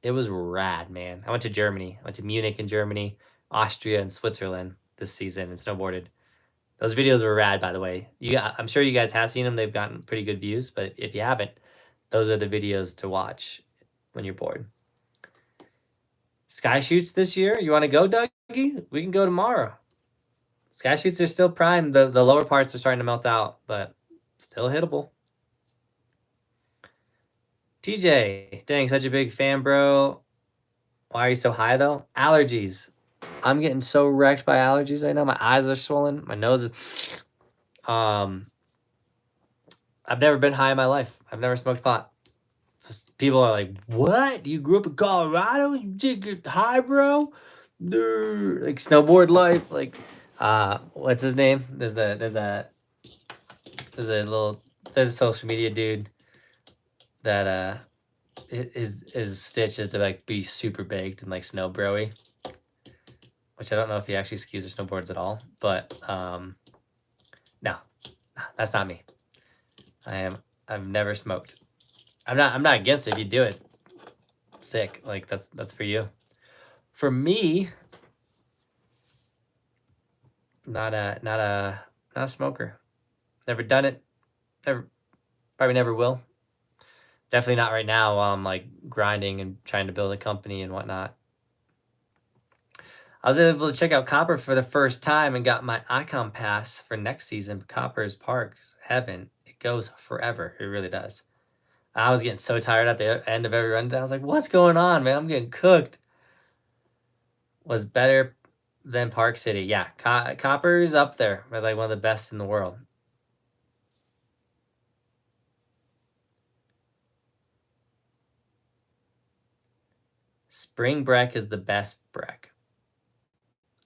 It was rad, man. I went to Germany. I went to Munich in Germany, Austria, and Switzerland this season and snowboarded. Those videos were rad, by the way. I'm sure you guys have seen them. They've gotten pretty good views, but if you haven't, those are the videos to watch when you're bored. Sky shoots this year. You want to go, Dougie? We can go tomorrow. Sky shoots are still prime. The lower parts are starting to melt out, but still hittable. TJ, dang, such a big fan, bro. Why are you so high, though? Allergies. I'm getting so wrecked by allergies right now. My eyes are swollen. My nose is... I've never been high in my life. I've never smoked pot. So people are like, what? You grew up in Colorado? You did get high, bro? Dude. Like snowboard life. Like, what's his name? There's a social media dude that his stitch is to like be super baked and like snow broy, which I don't know if he actually skis or snowboards at all, but no, that's not me. I've never smoked. I'm not against it if you do it. Sick. Like that's for you. For me, not a smoker. Never done it. Probably never will. Definitely not right now while I'm like grinding and trying to build a company and whatnot. I was able to check out Copper for the first time and got my Icon Pass for next season. Copper's Parks Heaven. It goes forever. It really does. I was getting so tired at the end of every run. I was like, what's going on, man? I'm getting cooked. Was better than Park City. Yeah, Copper's up there. They're like one of the best in the world. Spring Break is the best Break.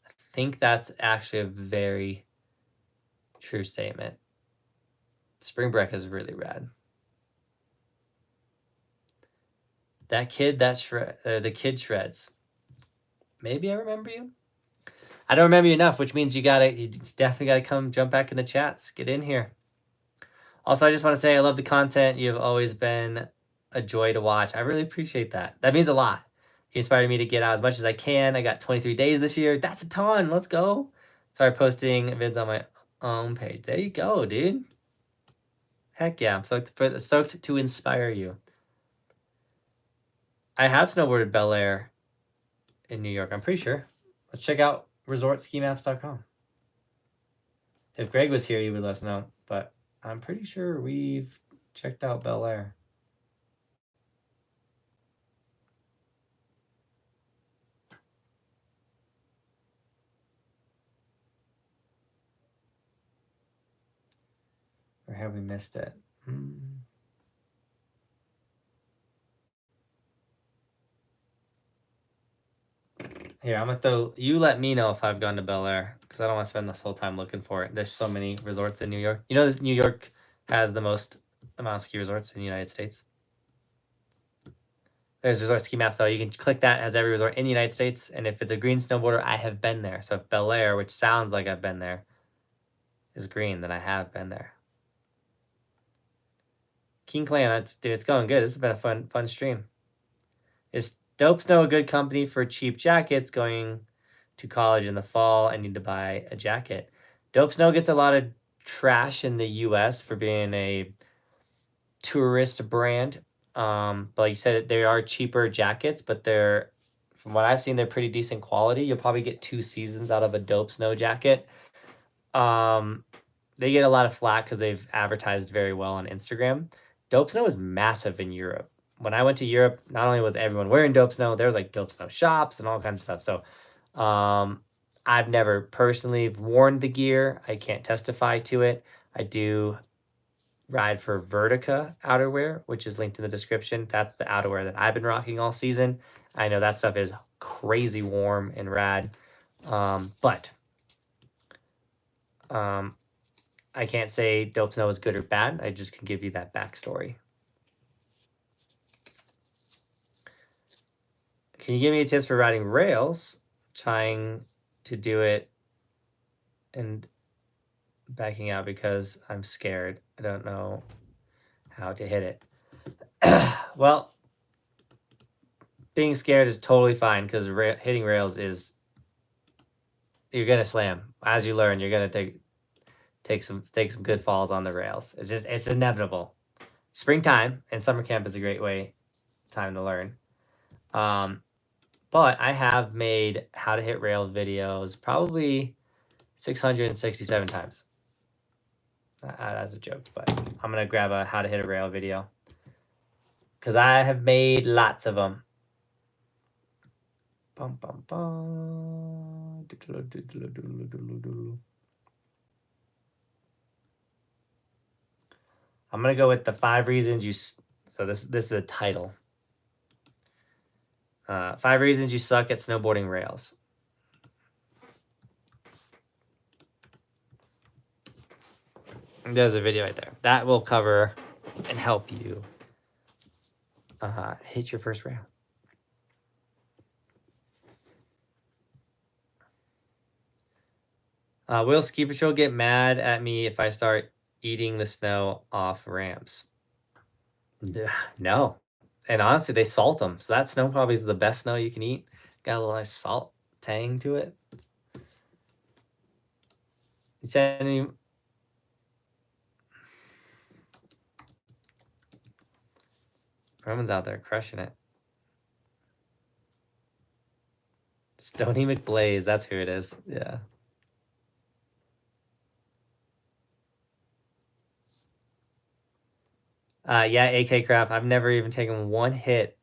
I think that's actually a very true statement. Spring Break is really rad. That kid, the kid shreds. Maybe I remember you. I don't remember you enough, which means you definitely gotta come jump back in the chats. Get in here. Also, I just want to say I love the content. You've always been a joy to watch. I really appreciate that. That means a lot. You inspired me to get out as much as I can. I got 23 days this year. That's a ton. Let's go. Started posting vids on my own page. There you go, dude. Heck yeah. I'm stoked to inspire you. I have snowboarded Bel Air in New York. I'm pretty sure. Let's check out resortskimaps.com. If Greg was here, he would let us know. But I'm pretty sure we've checked out Bel Air. Or have we missed it? Here, I'm gonna you let me know if I've gone to Bel Air, because I don't want to spend this whole time looking for it. There's so many resorts in New York. You know, New York has the most amount of ski resorts in the United States. There's resort ski maps, though. You can click that, as every resort in the United States. And if it's a green snowboarder, I have been there. So if Bel Air, which sounds like I've been there, is green, then I have been there. King Clan, dude, it's going good. This has been a fun stream. Is Dope Snow a good company for cheap jackets? Going to college in the fall, I need to buy a jacket. Dope Snow gets a lot of trash in the US for being a tourist brand. But like you said, they are cheaper jackets, but they're, from what I've seen, they're pretty decent quality. You'll probably get 2 seasons out of a Dope Snow jacket. They get a lot of flack because they've advertised very well on Instagram. Dope Snow is massive in Europe. When I went to Europe, not only was everyone wearing Dope Snow, there was like Dope Snow shops and all kinds of stuff. So I've never personally worn the gear. I can't testify to it. I do ride for Vertica outerwear, which is linked in the description. That's the outerwear that I've been rocking all season. I know that stuff is crazy warm and rad. But I can't say Dope Snow is good or bad. I just can give you that backstory. Can you give me tips for riding rails? Trying to do it and backing out because I'm scared. I don't know how to hit it. Well, being scared is totally fine because hitting rails is, you're gonna slam. As you learn, you're gonna take some good falls on the rails. It's inevitable. Springtime and summer camp is a great time to learn. But I have made how to hit rails videos probably 667 times. That's a joke, but I'm gonna grab a how to hit a rail video because I have made lots of them. Bum, bum, bum. I'm gonna go with the 5 reasons you. So this is a title. 5 reasons you suck at snowboarding rails. And there's a video right there that will cover and help you hit your first rail. Will Ski Patrol get mad at me if I start eating the snow off ramps? No. And honestly, they salt them. So that snow probably is the best snow you can eat. Got a little nice salt tang to it. You said any... Roman's out there crushing it. Stony McBlaze, that's who it is. Yeah. Yeah, AK Craft. I've never even taken one hit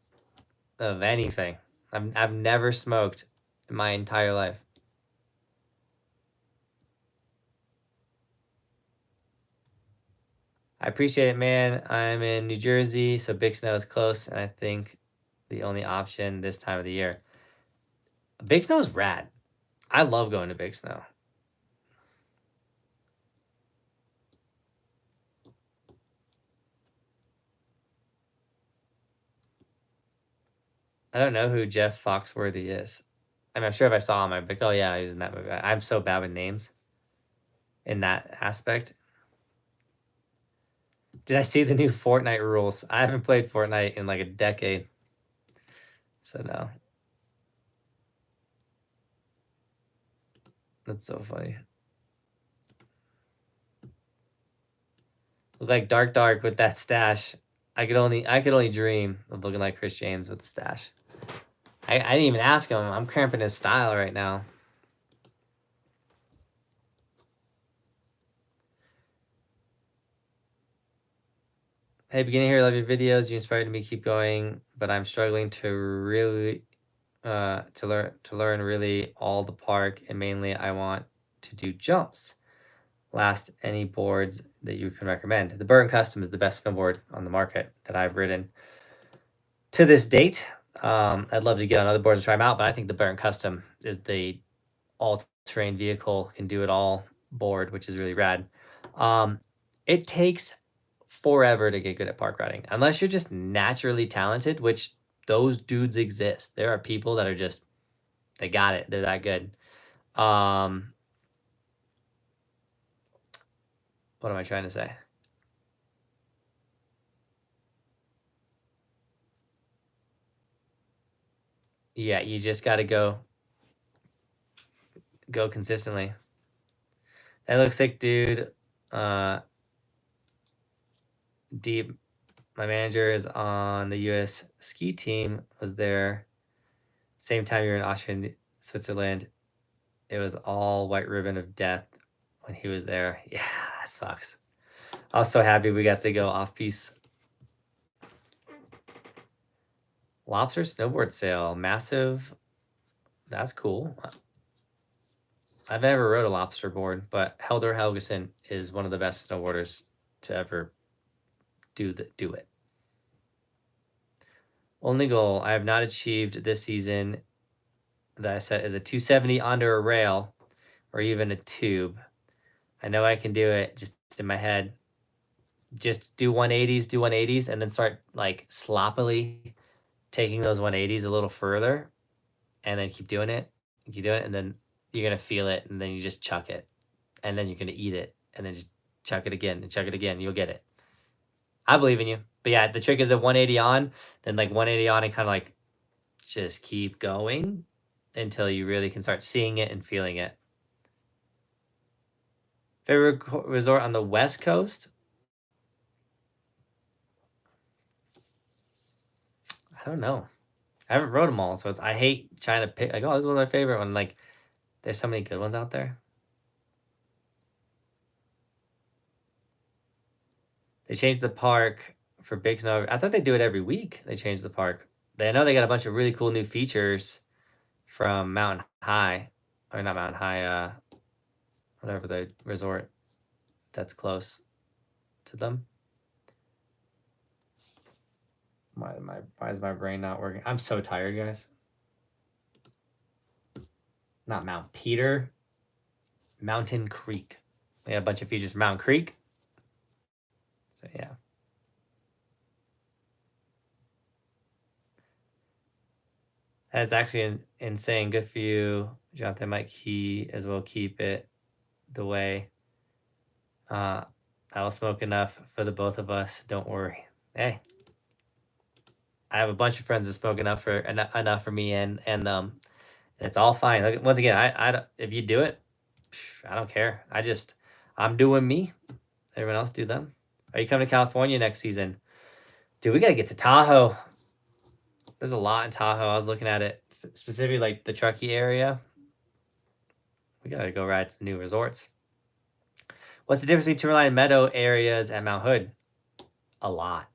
of anything. I've never smoked in my entire life. I appreciate it, man. I'm in New Jersey, so Big Snow is close, and I think the only option this time of the year. Big Snow is rad. I love going to Big Snow. I don't know who Jeff Foxworthy is. I mean, I'm sure if I saw him, I'd be like, oh yeah, he's in that movie. I'm so bad with names in that aspect. Did I see the new Fortnite rules? I haven't played Fortnite in like a decade. So no. That's so funny. Look like Dark with that stash. I could only dream of looking like Chris James with the stash. I didn't even ask him. I'm cramping his style right now. Hey, beginning here, love your videos. You inspired me to keep going, but I'm struggling to really to learn really all the park, and mainly I want to do jumps. Last, any boards that you can recommend? The Burton Custom is the best snowboard on the market that I've ridden to this date. I'd love to get on other boards and try them out, but I think the Burton Custom is the all-terrain vehicle, can do it all board, which is really rad. It takes forever to get good at park riding, unless you're just naturally talented, which those dudes exist. There are people that are just, they got it. They're that good. What am I trying to say? Yeah, you just got to go consistently. That looks sick, dude. Deep, my manager is on the US ski team, was there same time you were in Austria and Switzerland. It was all white ribbon of death when he was there. Yeah, that sucks. I was so happy we got to go off-piste. Lobster snowboard sale, massive. That's cool. I've never rode a lobster board, but Helder Helgeson is one of the best snowboarders to ever do it. Only goal I have not achieved this season that I set is a 270 under a rail or even a tube. I know I can do it. Just in my head, just do 180s, and then start like sloppily taking those 180s a little further, and then keep doing it, and then you're gonna feel it, and then you just chuck it, and then you're gonna eat it, and then just chuck it again and chuck it again. You'll get it. I believe in you. But yeah, the trick is at 180 on, then like 180 on and kind of like just keep going until you really can start seeing it and feeling it. Favorite resort on the West Coast? I don't know. I haven't rode them all, so I hate trying to pick like, oh, this one's my favorite one. Like, there's so many good ones out there. They changed the park for Big Snow. I thought they do it every week. They changed the park. I know they got a bunch of really cool new features from Mountain High, or not Mountain High, whatever the resort that's close to them. Why is my brain not working? I'm so tired, guys. Not Mount Peter, Mountain Creek. They had a bunch of features from Mountain Creek. So yeah. That's actually insane. Good for you, Johnathan. Might as well keep it the way. I will smoke enough for the both of us. Don't worry. Hey, I have a bunch of friends that smoke enough for me and them. And it's all fine. Like, once again, I if you do it, I don't care. I'm doing me. Everyone else do them. Are you coming to California next season? Dude, we gotta get to Tahoe. There's a lot in Tahoe. I was looking at it, specifically like the Truckee area. We gotta go ride some new resorts. What's the difference between Timberline and Meadow areas at Mount Hood? A lot.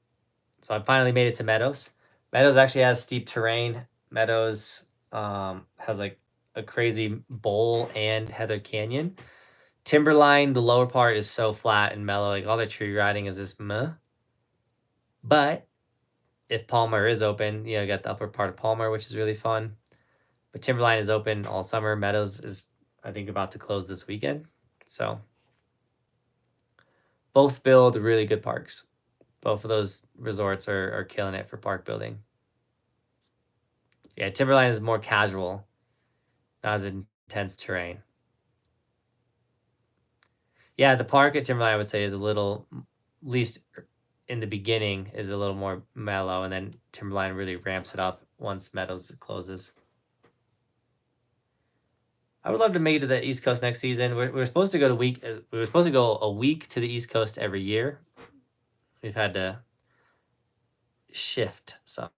So I finally made it to Meadows. Meadows actually has steep terrain. Meadows has like a crazy bowl and Heather Canyon. Timberline, the lower part is so flat and mellow. Like all the tree riding is just meh. But if Palmer is open, you got the upper part of Palmer, which is really fun. But Timberline is open all summer. Meadows is, I think, about to close this weekend. So both build really good parks. Both of those resorts are killing it for park building. Yeah, Timberline is more casual, not as intense terrain. Yeah, the park at Timberline, I would say, is a little, at least in the beginning, is a little more mellow, and then Timberline really ramps it up once Meadows closes. I would love to make it to the East Coast next season. We're supposed to go we were supposed to go a week to the East Coast every year. We've had to shift some.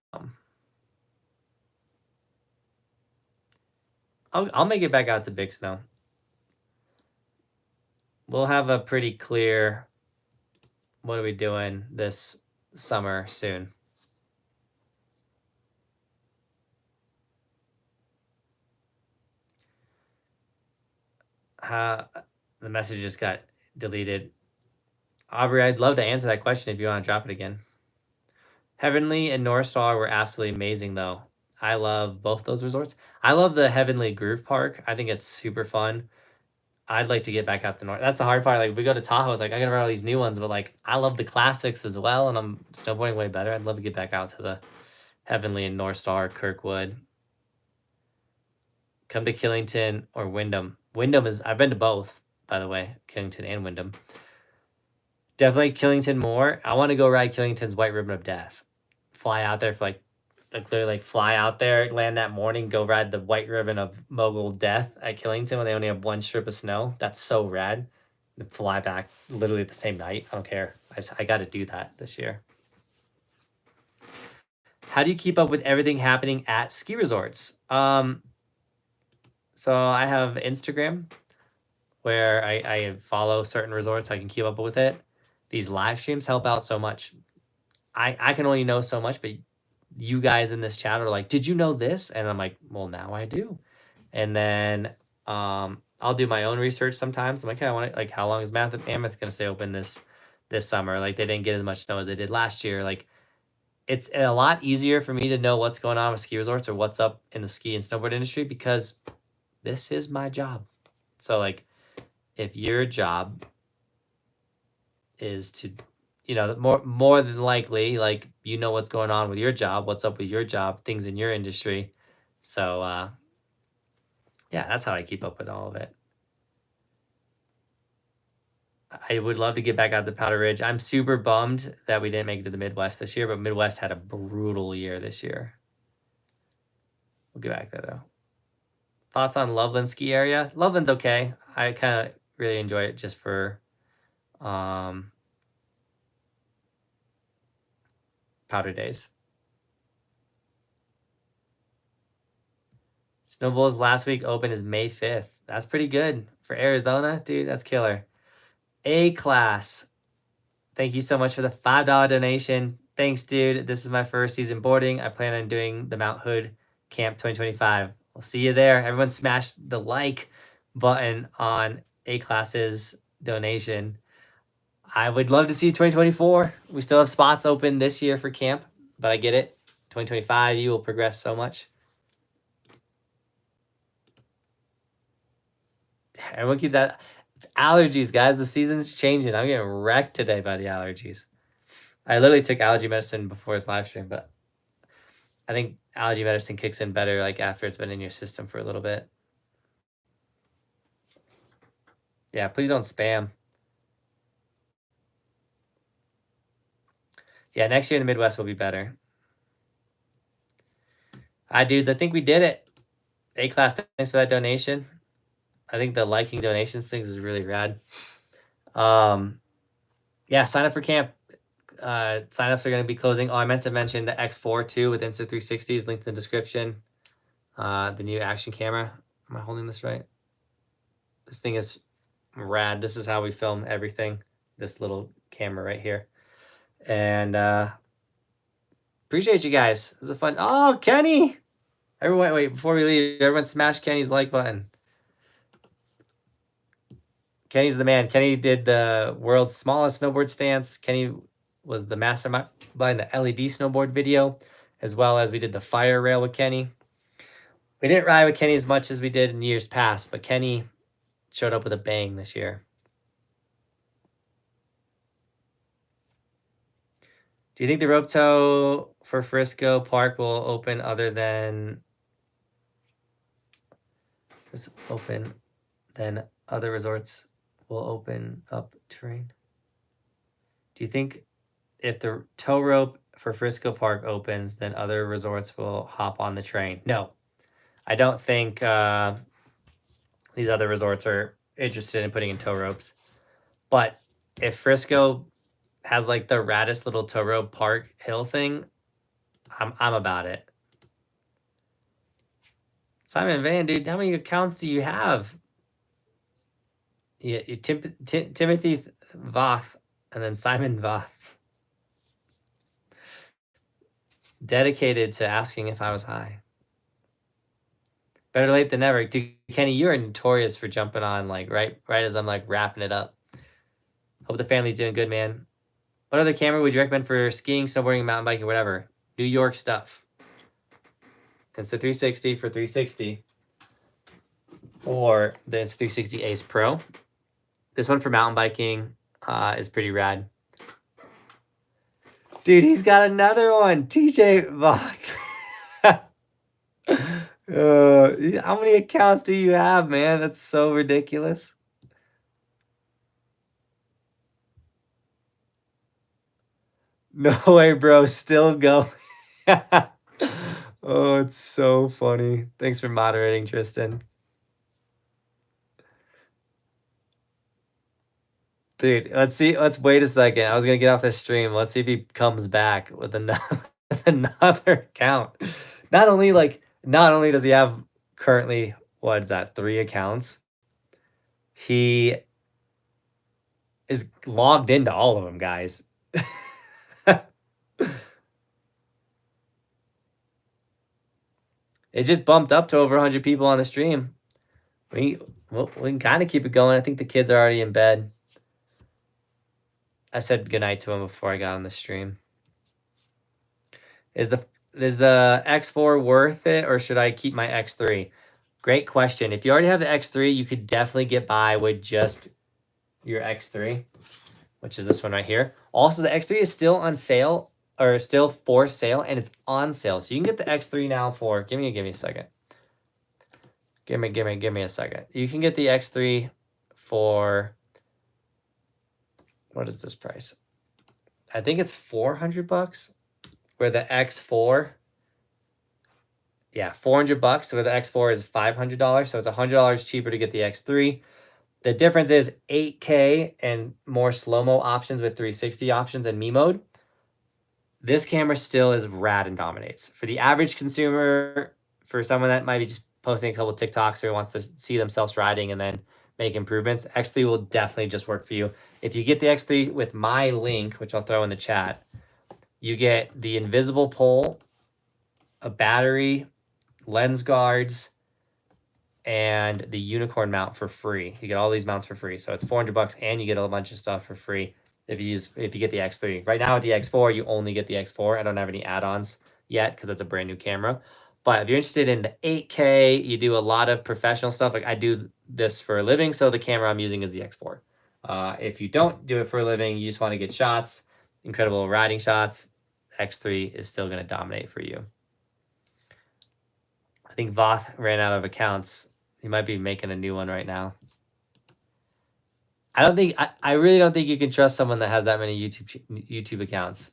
I'll make it back out to Big Snow. We'll have a pretty clear what are we doing this summer soon. The message just got deleted. Aubrey, I'd love to answer that question if you want to drop it again. Heavenly and North Star were absolutely amazing, though. I love both those resorts. I love the Heavenly Groove Park. I think it's super fun. I'd like to get back out the north. That's the hard part. Like, we go to Tahoe, it's like, I gotta ride all these new ones, but like, I love the classics as well, and I'm snowboarding way better. I'd love to get back out to the Heavenly and North Star, Kirkwood. Come to Killington or Wyndham. Wyndham I've been to both, by the way, Killington and Wyndham. Definitely Killington more. I want to go ride Killington's White Ribbon of Death. Fly out there for like literally fly out there, land that morning, go ride the White Ribbon of Mogul Death at Killington when they only have one strip of snow. That's so rad. And fly back literally the same night. I don't care. I got to do that this year. How do you keep up with everything happening at ski resorts? So I have Instagram where I follow certain resorts. I can keep up with it. These live streams help out so much. I can only know so much, but you guys in this chat are like, did you know this? And I'm like, well, now I do. And then I'll do my own research sometimes. I'm like, hey, I want to, like, how long is Mammoth going to stay open this summer? Like, they didn't get as much snow as they did last year. Like, it's a lot easier for me to know what's going on with ski resorts or what's up in the ski and snowboard industry because this is my job. So, like, if your job is to, you know, more than likely, like, you know what's going on with your job, what's up with your job, things in your industry. So yeah, that's how I keep up with all of it. I would love to get back out to Powder Ridge. I'm super bummed that we didn't make it to the Midwest this year, but Midwest had a brutal year this year. We'll get back there though. Thoughts on Loveland ski area? Loveland's okay. I kind of really enjoy it just for powder days. Snowball's last week open is May 5th. That's pretty good for Arizona, dude. That's killer. A class. Thank you so much for the $5 donation. Thanks, dude. This is my first season boarding. I plan on doing the Mount Hood Camp 2025. We'll see you there. Everyone smash the like button on A class's donation. I would love to see 2024. We still have spots open this year for camp, but I get it. 2025, you will progress so much. Everyone keeps that. It's allergies, guys. The season's changing. I'm getting wrecked today by the allergies. I literally took allergy medicine before this live stream, but I think allergy medicine kicks in better like after it's been in your system for a little bit. Yeah, please don't spam. Yeah, next year in the Midwest will be better. Hi, dudes. I think we did it. A-class, thanks for that donation. I think the liking donations things is really rad. Yeah, sign up for camp. Signups are going to be closing. Oh, I meant to mention the X4 too with Insta360 is linked in the description. The new action camera. Am I holding this right? This thing is rad. This is how we film everything. This little camera right here. And appreciate you guys. It was a fun. Oh, Kenny! Everyone, wait, before we leave, everyone smash Kenny's like button. Kenny's the man. Kenny did the world's smallest snowboard stance. Kenny was the mastermind behind the LED snowboard video, as well as we did the fire rail with Kenny. We didn't ride with Kenny as much as we did in years past, but Kenny showed up with a bang this year. Do you think the rope tow for Frisco Park will open other than other resorts will open up terrain? Do you think if the tow rope for Frisco Park opens, then other resorts will hop on the train? No, I don't think these other resorts are interested in putting in tow ropes. But if Frisco has like the raddest little tow rope park hill thing, I'm about it. Simon Van, dude, how many accounts do you have? Yeah, Timothy Voth and then Simon Voth. Dedicated to asking if I was high. Better late than never. Dude, Kenny, you are notorious for jumping on like right as I'm like wrapping it up. Hope the family's doing good, man. What other camera would you recommend for skiing, snowboarding, mountain biking, whatever? New York stuff. It's the 360 for 360. Or the Insta360 Ace Pro. This one for mountain biking is pretty rad. Dude, he's got another one. TJ Bach. How many accounts do you have, man? That's so ridiculous. No way, bro. Still going. Oh, it's so funny. Thanks for moderating, Tristan. Dude, let's see. Let's wait a second. I was going to get off this stream. Let's see if he comes back with another account. Not only does he have currently, what is that, 3 accounts? He is logged into all of them, guys. It just bumped up to over 100 people on the stream. We can kind of keep it going. I think the kids are already in bed. I said goodnight to him before I got on the stream. Is the X4 worth it, or should I keep my X3? Great question. If you already have the X3, you could definitely get by with just your X3. which is this one right here. Also, the X3 is still on sale, or still for sale, and it's on sale. So you can get the X3 now for, give me a second. Give me a second. You can get the X3 for, what is this price? I think it's $400, where the X4, yeah, $400, so where the X4 is $500. So it's $100 cheaper to get the X3. The difference is 8K and more slow-mo options with 360 options and me mode. This camera still is rad and dominates. For the average consumer, for someone that might be just posting a couple TikToks or wants to see themselves riding and then make improvements, X3 will definitely just work for you. If you get the X3 with my link, which I'll throw in the chat, you get the invisible pole, a battery, lens guards, and the unicorn mount for free. You get all these mounts for free. So it's $400 and you get a bunch of stuff for free if you get the X3. Right now with the X4, you only get the X4. I don't have any add-ons yet because it's a brand new camera. But if you're interested in the 8K, you do a lot of professional stuff. Like I do this for a living, so the camera I'm using is the X4. If you don't do it for a living, you just want to get shots, incredible riding shots, X3 is still going to dominate for you. I think Voth ran out of accounts. He might be making a new one right now. I really don't think you can trust someone that has that many YouTube accounts.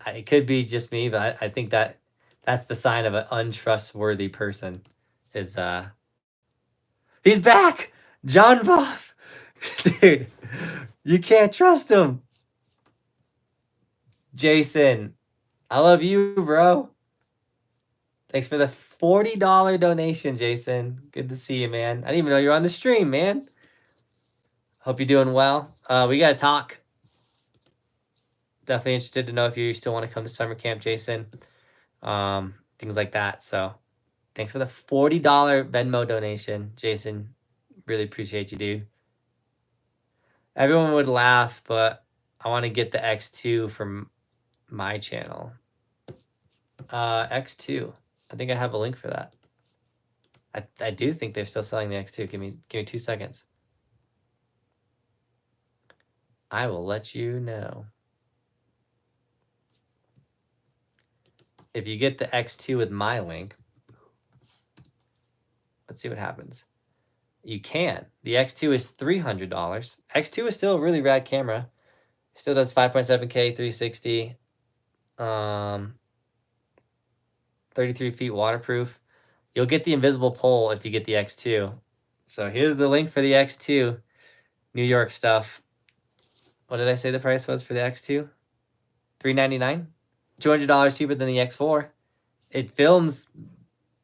It could be just me, but I think that's the sign of an untrustworthy person. Is he's back, John Voth, dude. You can't trust him. Jason, I love you, bro. Thanks for the $40 donation, Jason. Good to see you, man. I didn't even know you were on the stream, man. Hope you're doing well. We got to talk. Definitely interested to know if you still want to come to summer camp, Jason. Things like that. So thanks for the $40 Venmo donation, Jason. Really appreciate you, dude. Everyone would laugh, but I want to get the X2 from my channel. X2. I think I have a link for that. I do think they're still selling the X2. Give me 2 seconds. I will let you know. If you get the X2 with my link, let's see what happens. You can. The X2 is $300. X2 is still a really rad camera. Still does 5.7K, 360, 33 feet waterproof. You'll get the invisible pole if you get the X2. So here's the link for the X2. New York stuff. What did I say the price was for the X2? $399? $200 cheaper than the X4. It films.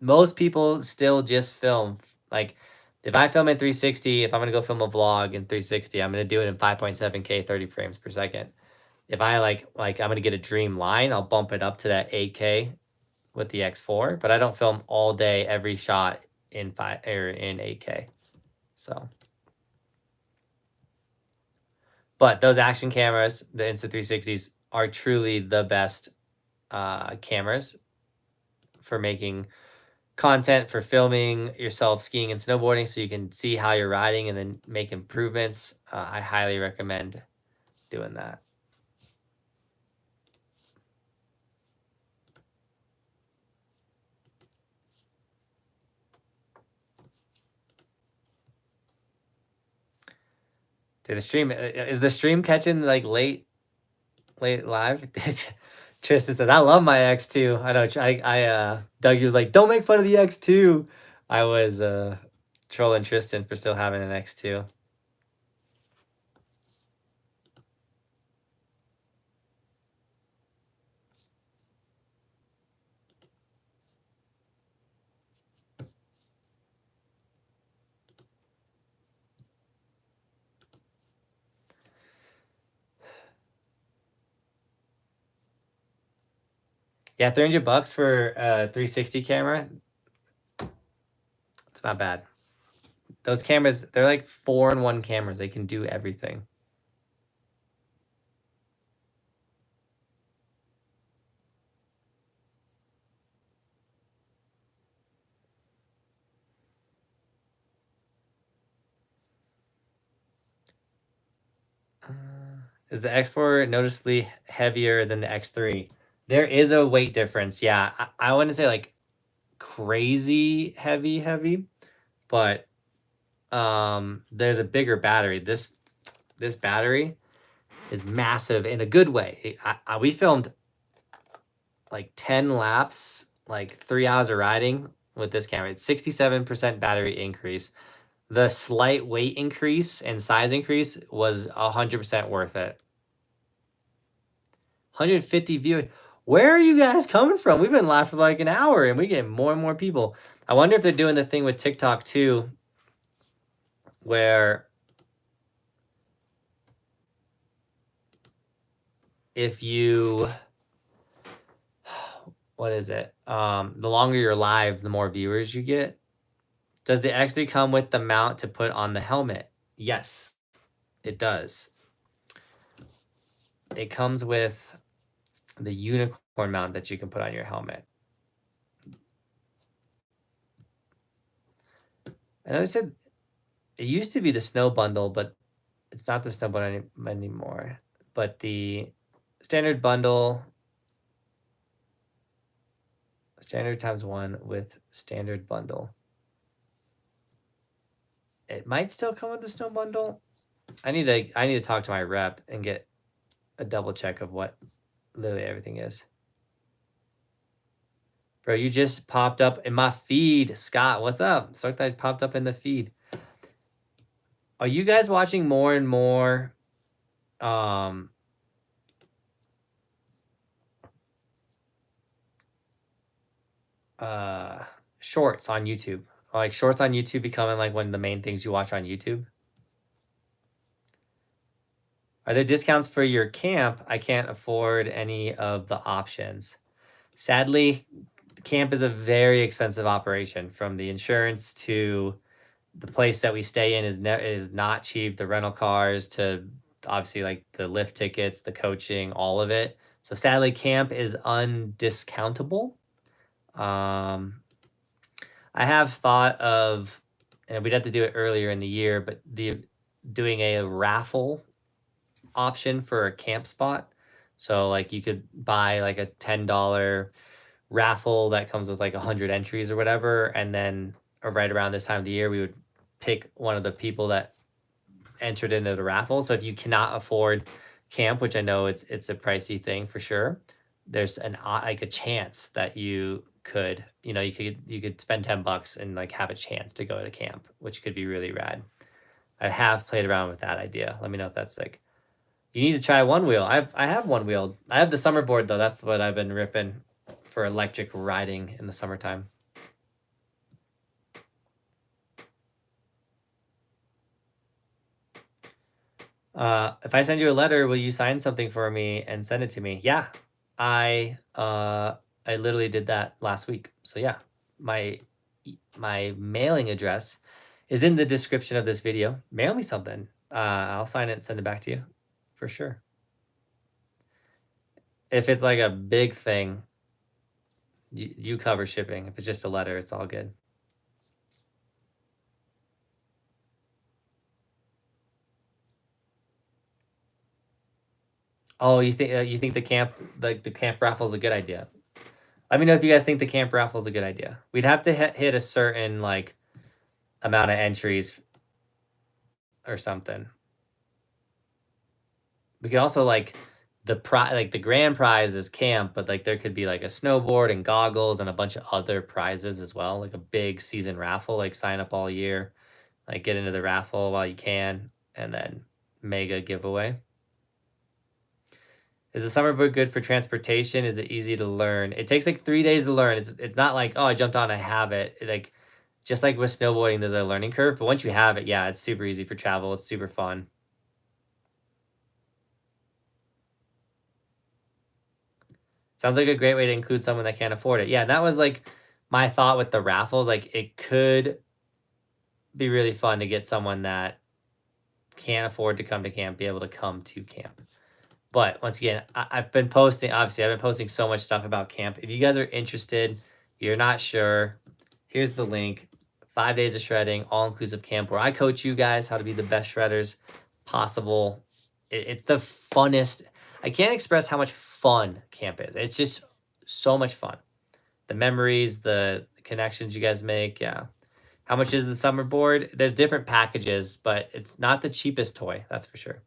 Most people still just film. Like, if I film in 360, if I'm going to go film a vlog in 360, I'm going to do it in 5.7K, 30 frames per second. If I like I'm going to get a dream line, I'll bump it up to that 8K with the X4, but I don't film all day every shot in 8K. So, but those action cameras, the Insta360s, are truly the best cameras for making content, for filming yourself skiing and snowboarding so you can see how you're riding and then make improvements. I highly recommend doing that. Dude, is the stream catching like late live? Tristan says, I love my X2. I know Dougie was like, don't make fun of the X2. I was trolling Tristan for still having an X2. Yeah, $300 for a 360 camera. It's not bad. Those cameras, they're like 4-in-1 cameras. They can do everything. Is the X4 noticeably heavier than the X3? There is a weight difference. Yeah, I wouldn't say like crazy heavy, but there's a bigger battery. This battery is massive in a good way. We filmed like 10 laps, like 3 hours of riding with this camera. It's 67% battery increase. The slight weight increase and size increase was 100% worth it. 150 viewers. Where are you guys coming from? We've been live for like an hour and we get more and more people. I wonder if they're doing the thing with TikTok too, where if you, what is it? The longer you're live, the more viewers you get. Does the X3 come with the mount to put on the helmet? Yes, it does. It comes with the unicorn mount that you can put on your helmet. I know they said it used to be the snow bundle, but it's not the snow bundle anymore. But the standard bundle, standard ×1 with standard bundle. It might still come with the snow bundle. I need to talk to my rep and get a double check of what literally everything is. Bro, you just popped up in my feed. Scott, what's up? So that popped up in the feed. Are you guys watching more and more shorts on YouTube? Like shorts on YouTube becoming like one of the main things you watch on YouTube? Are there discounts for your camp? I can't afford any of the options. Sadly, camp is a very expensive operation, from the insurance to the place that we stay in is not cheap. The rental cars to obviously like the lift tickets, the coaching, all of it. So sadly, camp is undiscountable. I have thought of, and we'd have to do it earlier in the year, but doing a raffle option for a camp spot. So like you could buy like a $10 raffle that comes with like 100 entries or whatever, and then right around this time of the year we would pick one of the people that entered into the raffle. So if you cannot afford camp, which I know it's a pricey thing for sure, there's like a chance that you could, you could spend $10 and like have a chance to go to camp, which could be really rad. I have played around with that idea. Let me know if that's sick. You need to try one wheel. I have one wheel. I have the Summerboard though. That's what I've been ripping for electric riding in the summertime. If I send you a letter, will you sign something for me and send it to me? Yeah, I literally did that last week. So yeah, my mailing address is in the description of this video. Mail me something. I'll sign it and send it back to you for sure. If it's like a big thing, you cover shipping. If it's just a letter, it's all good. Oh, you think the camp raffle is a good idea? Let me know if you guys think the camp raffle is a good idea. We'd have to hit a certain like amount of entries or something. We could also like the grand prize is camp, but like there could be like a snowboard and goggles and a bunch of other prizes as well, like a big season raffle, like sign up all year, like get into the raffle while you can, and then mega giveaway. Is the Summerboard good for transportation? Is it easy to learn? It takes like 3 days to learn. It's not like, oh, I jumped on, I have it. Like just like with snowboarding, there's a learning curve, but once you have it, yeah, it's super easy for travel. It's super fun. Sounds like a great way to include someone that can't afford it. Yeah, that was like my thought with the raffles. Like it could be really fun to get someone that can't afford to come to camp, be able to come to camp. But once again, I've been posting, obviously, I've been posting so much stuff about camp. If you guys are interested, you're not sure, here's the link. 5 days of shredding, all-inclusive camp, where I coach you guys how to be the best shredders possible It's the funnest. I can't express how much fun camp is. It's just so much fun. The memories, the connections you guys make. Yeah. How much is the Summerboard? There's different packages, but it's not the cheapest toy. That's for sure.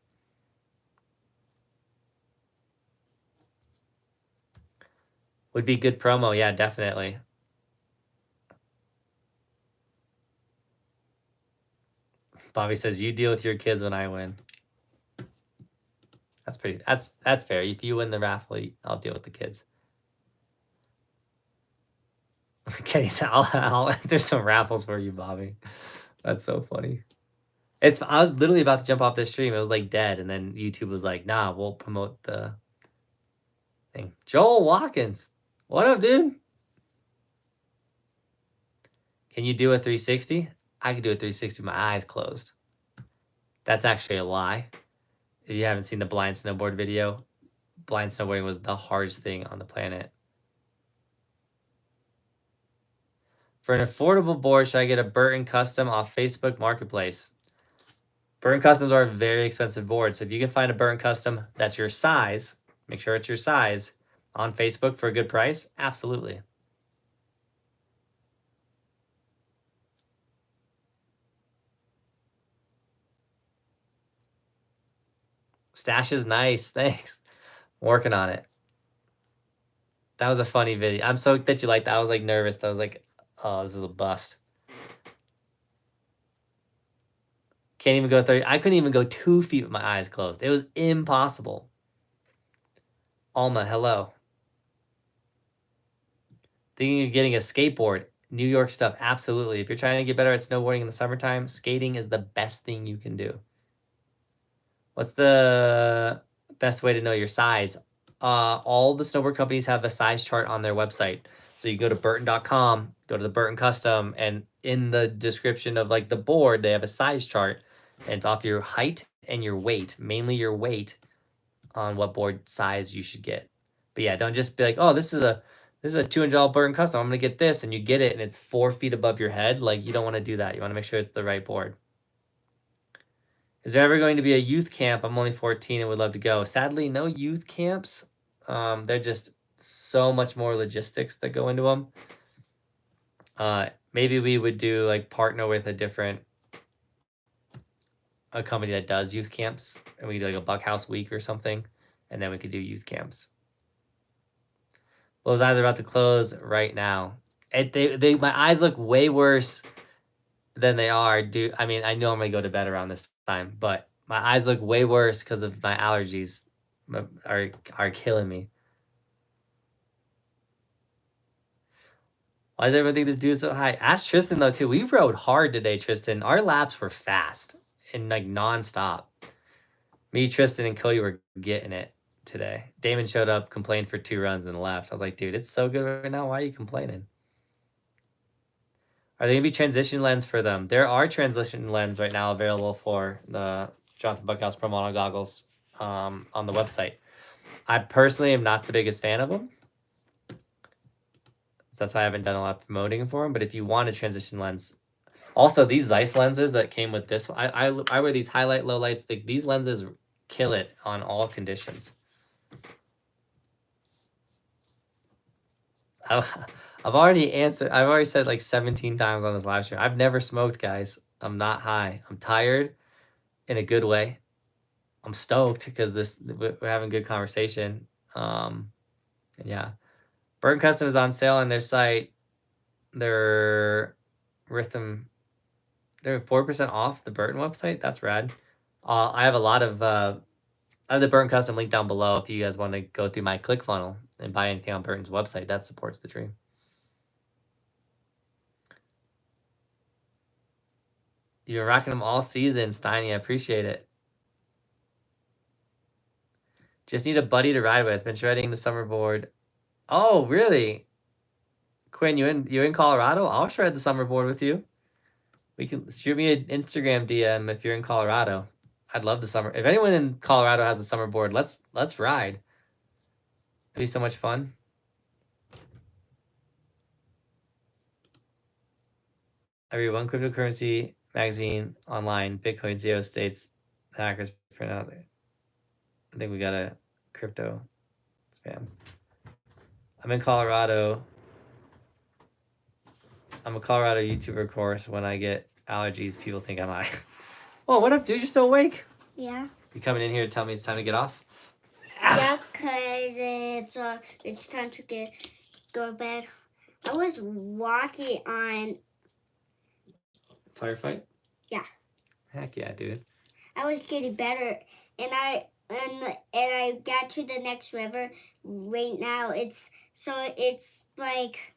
Would be good promo. Yeah, definitely. Bobby says, you deal with your kids when I win. That's pretty, that's fair. If you win the raffle, I'll deal with the kids. Kenny said, I'll enter some raffles for you, Bobby. That's so funny. I was literally about to jump off this stream. It was like dead. And then YouTube was like, nah, we'll promote the thing. Joel Watkins. What up, dude? Can you do a 360? I could do a 360 with my eyes closed. That's actually a lie. If you haven't seen the blind snowboard video, blind snowboarding was the hardest thing on the planet. For an affordable board, should I get a Burton Custom off Facebook Marketplace? Burton Customs are a very expensive board, so if you can find a Burton Custom that's your size, make sure it's your size, on Facebook for a good price, absolutely. Stash is nice, thanks. I'm working on it. That was a funny video. I'm so that you liked that. I was like nervous. I was like, oh, this is a bust. Can't even go 30. I couldn't even go 2 feet with my eyes closed. It was impossible. Alma, hello. Thinking of getting a skateboard. New York stuff, absolutely. If you're trying to get better at snowboarding in the summertime, skating is the best thing you can do. What's the best way to know your size? All the snowboard companies have a size chart on their website. So you go to burton.com, go to the Burton Custom, and in the description of like the board, they have a size chart, and it's off your height and your weight, mainly your weight, on what board size you should get. But yeah, don't just be like, oh, this is a $200 Burton Custom. I'm gonna get this, and you get it, and it's 4 feet above your head. Like, you don't want to do that. You want to make sure it's the right board. Is there ever going to be a youth camp? I'm only 14 and would love to go. Sadly, no youth camps. They're just so much more logistics that go into them. Maybe we would do like partner with a company that does youth camps, and we do like a Buckhouse week or something, and then we could do youth camps. Those eyes are about to close right now. My eyes look way worse than they are. I mean, I normally go to bed around this time, but my eyes look way worse because of my allergies are killing me. Why does everyone think this dude is so high? Ask Tristan though too. We rode hard today, Tristan. Our laps were fast and like nonstop. Me, Tristan, and Cody were getting it today. Damon showed up, complained for 2 runs and left. I was like, dude, it's so good right now. Why are you complaining? Are there gonna be transition lens for them? There are transition lens right now available for the Johnathan Buckhouse Pro Model goggles on the website. I personally am not the biggest fan of them. So that's why I haven't done a lot of promoting for them. But if you want a transition lens, also these Zeiss lenses that came with this, I wear these highlight lowlights. These lenses kill it on all conditions. I've already said like 17 times on this live stream. I've never smoked, guys. I'm not high. I'm tired in a good way. I'm stoked because we're having good conversation. And yeah. Burton Custom is on sale on their site. They're 4% off the Burton website. That's rad. I have a lot of I have the Burton Custom link down below if you guys want to go through my ClickFunnel and buy anything on Burton's website. That supports the dream. You're rocking them all season, Steiny. I appreciate it. Just need a buddy to ride with. Been shredding the Summerboard. Oh, really? Quinn, you in Colorado? I'll shred the Summerboard with you. We can shoot me an Instagram DM if you're in Colorado. I'd love the summer. If anyone in Colorado has a Summerboard, let's ride. It'd be so much fun. I read one cryptocurrency magazine online. Bitcoin zero states the hackers print out there. I think we got a crypto spam. I'm in Colorado. I'm a Colorado YouTuber, of course. When I get allergies, people think I'm high. Oh, what up, dude? You're still awake? Yeah. You coming in here to tell me it's time to get off? Yeah, because it's time to go to bed. I was walking on... Firefight? Yeah. Heck yeah, dude. I was getting better, and I got to the next river right now. It's like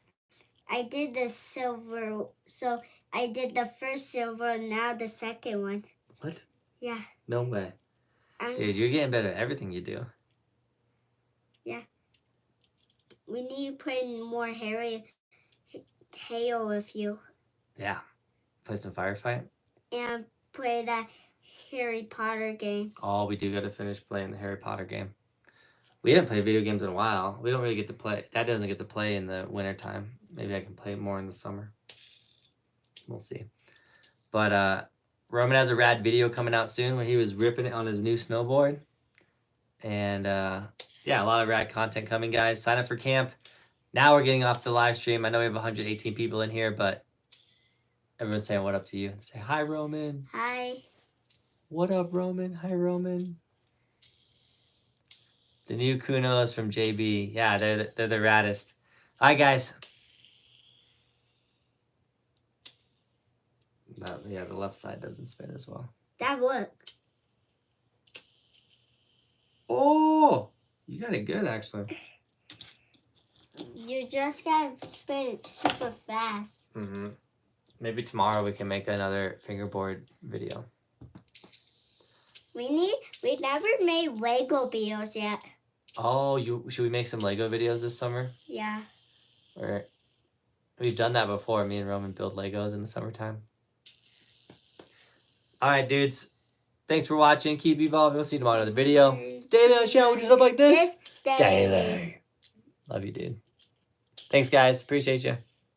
I did the silver, so I did the first silver and now the second one. What? Yeah. No way. Dude, you're getting better at everything you do. Yeah. We need to put in more Harry Hale with you. Yeah. Play some Firefight? And play that Harry Potter game. Oh, we do got to finish playing the Harry Potter game. We haven't played video games in a while. We don't really get to play. Dad doesn't get to play in the wintertime. Maybe I can play more in the summer. We'll see. But Roman has a rad video coming out soon where he was ripping it on his new snowboard. And yeah, a lot of rad content coming, guys. Sign up for camp. Now we're getting off the live stream. I know we have 118 people in here, but everyone's saying what up to you. Say hi, Roman. Hi. What up, Roman? Hi, Roman. The new Kunos from JB. Yeah, they're the raddest. All right, guys. Yeah, the left side doesn't spin as well. That worked. Oh, you got it good, actually. You just gotta spin it super fast. Mm-hmm. Maybe tomorrow we can make another fingerboard video. We never made Lego videos yet. Oh, should we make some Lego videos this summer? Yeah. Or we've done that before. Me and Roman build Legos in the summertime. All right, dudes. Thanks for watching. Keep evolving. We'll see you tomorrow in another video. Stay down, channel, just up like this. Daily. Love you, dude. Thanks, guys. Appreciate you.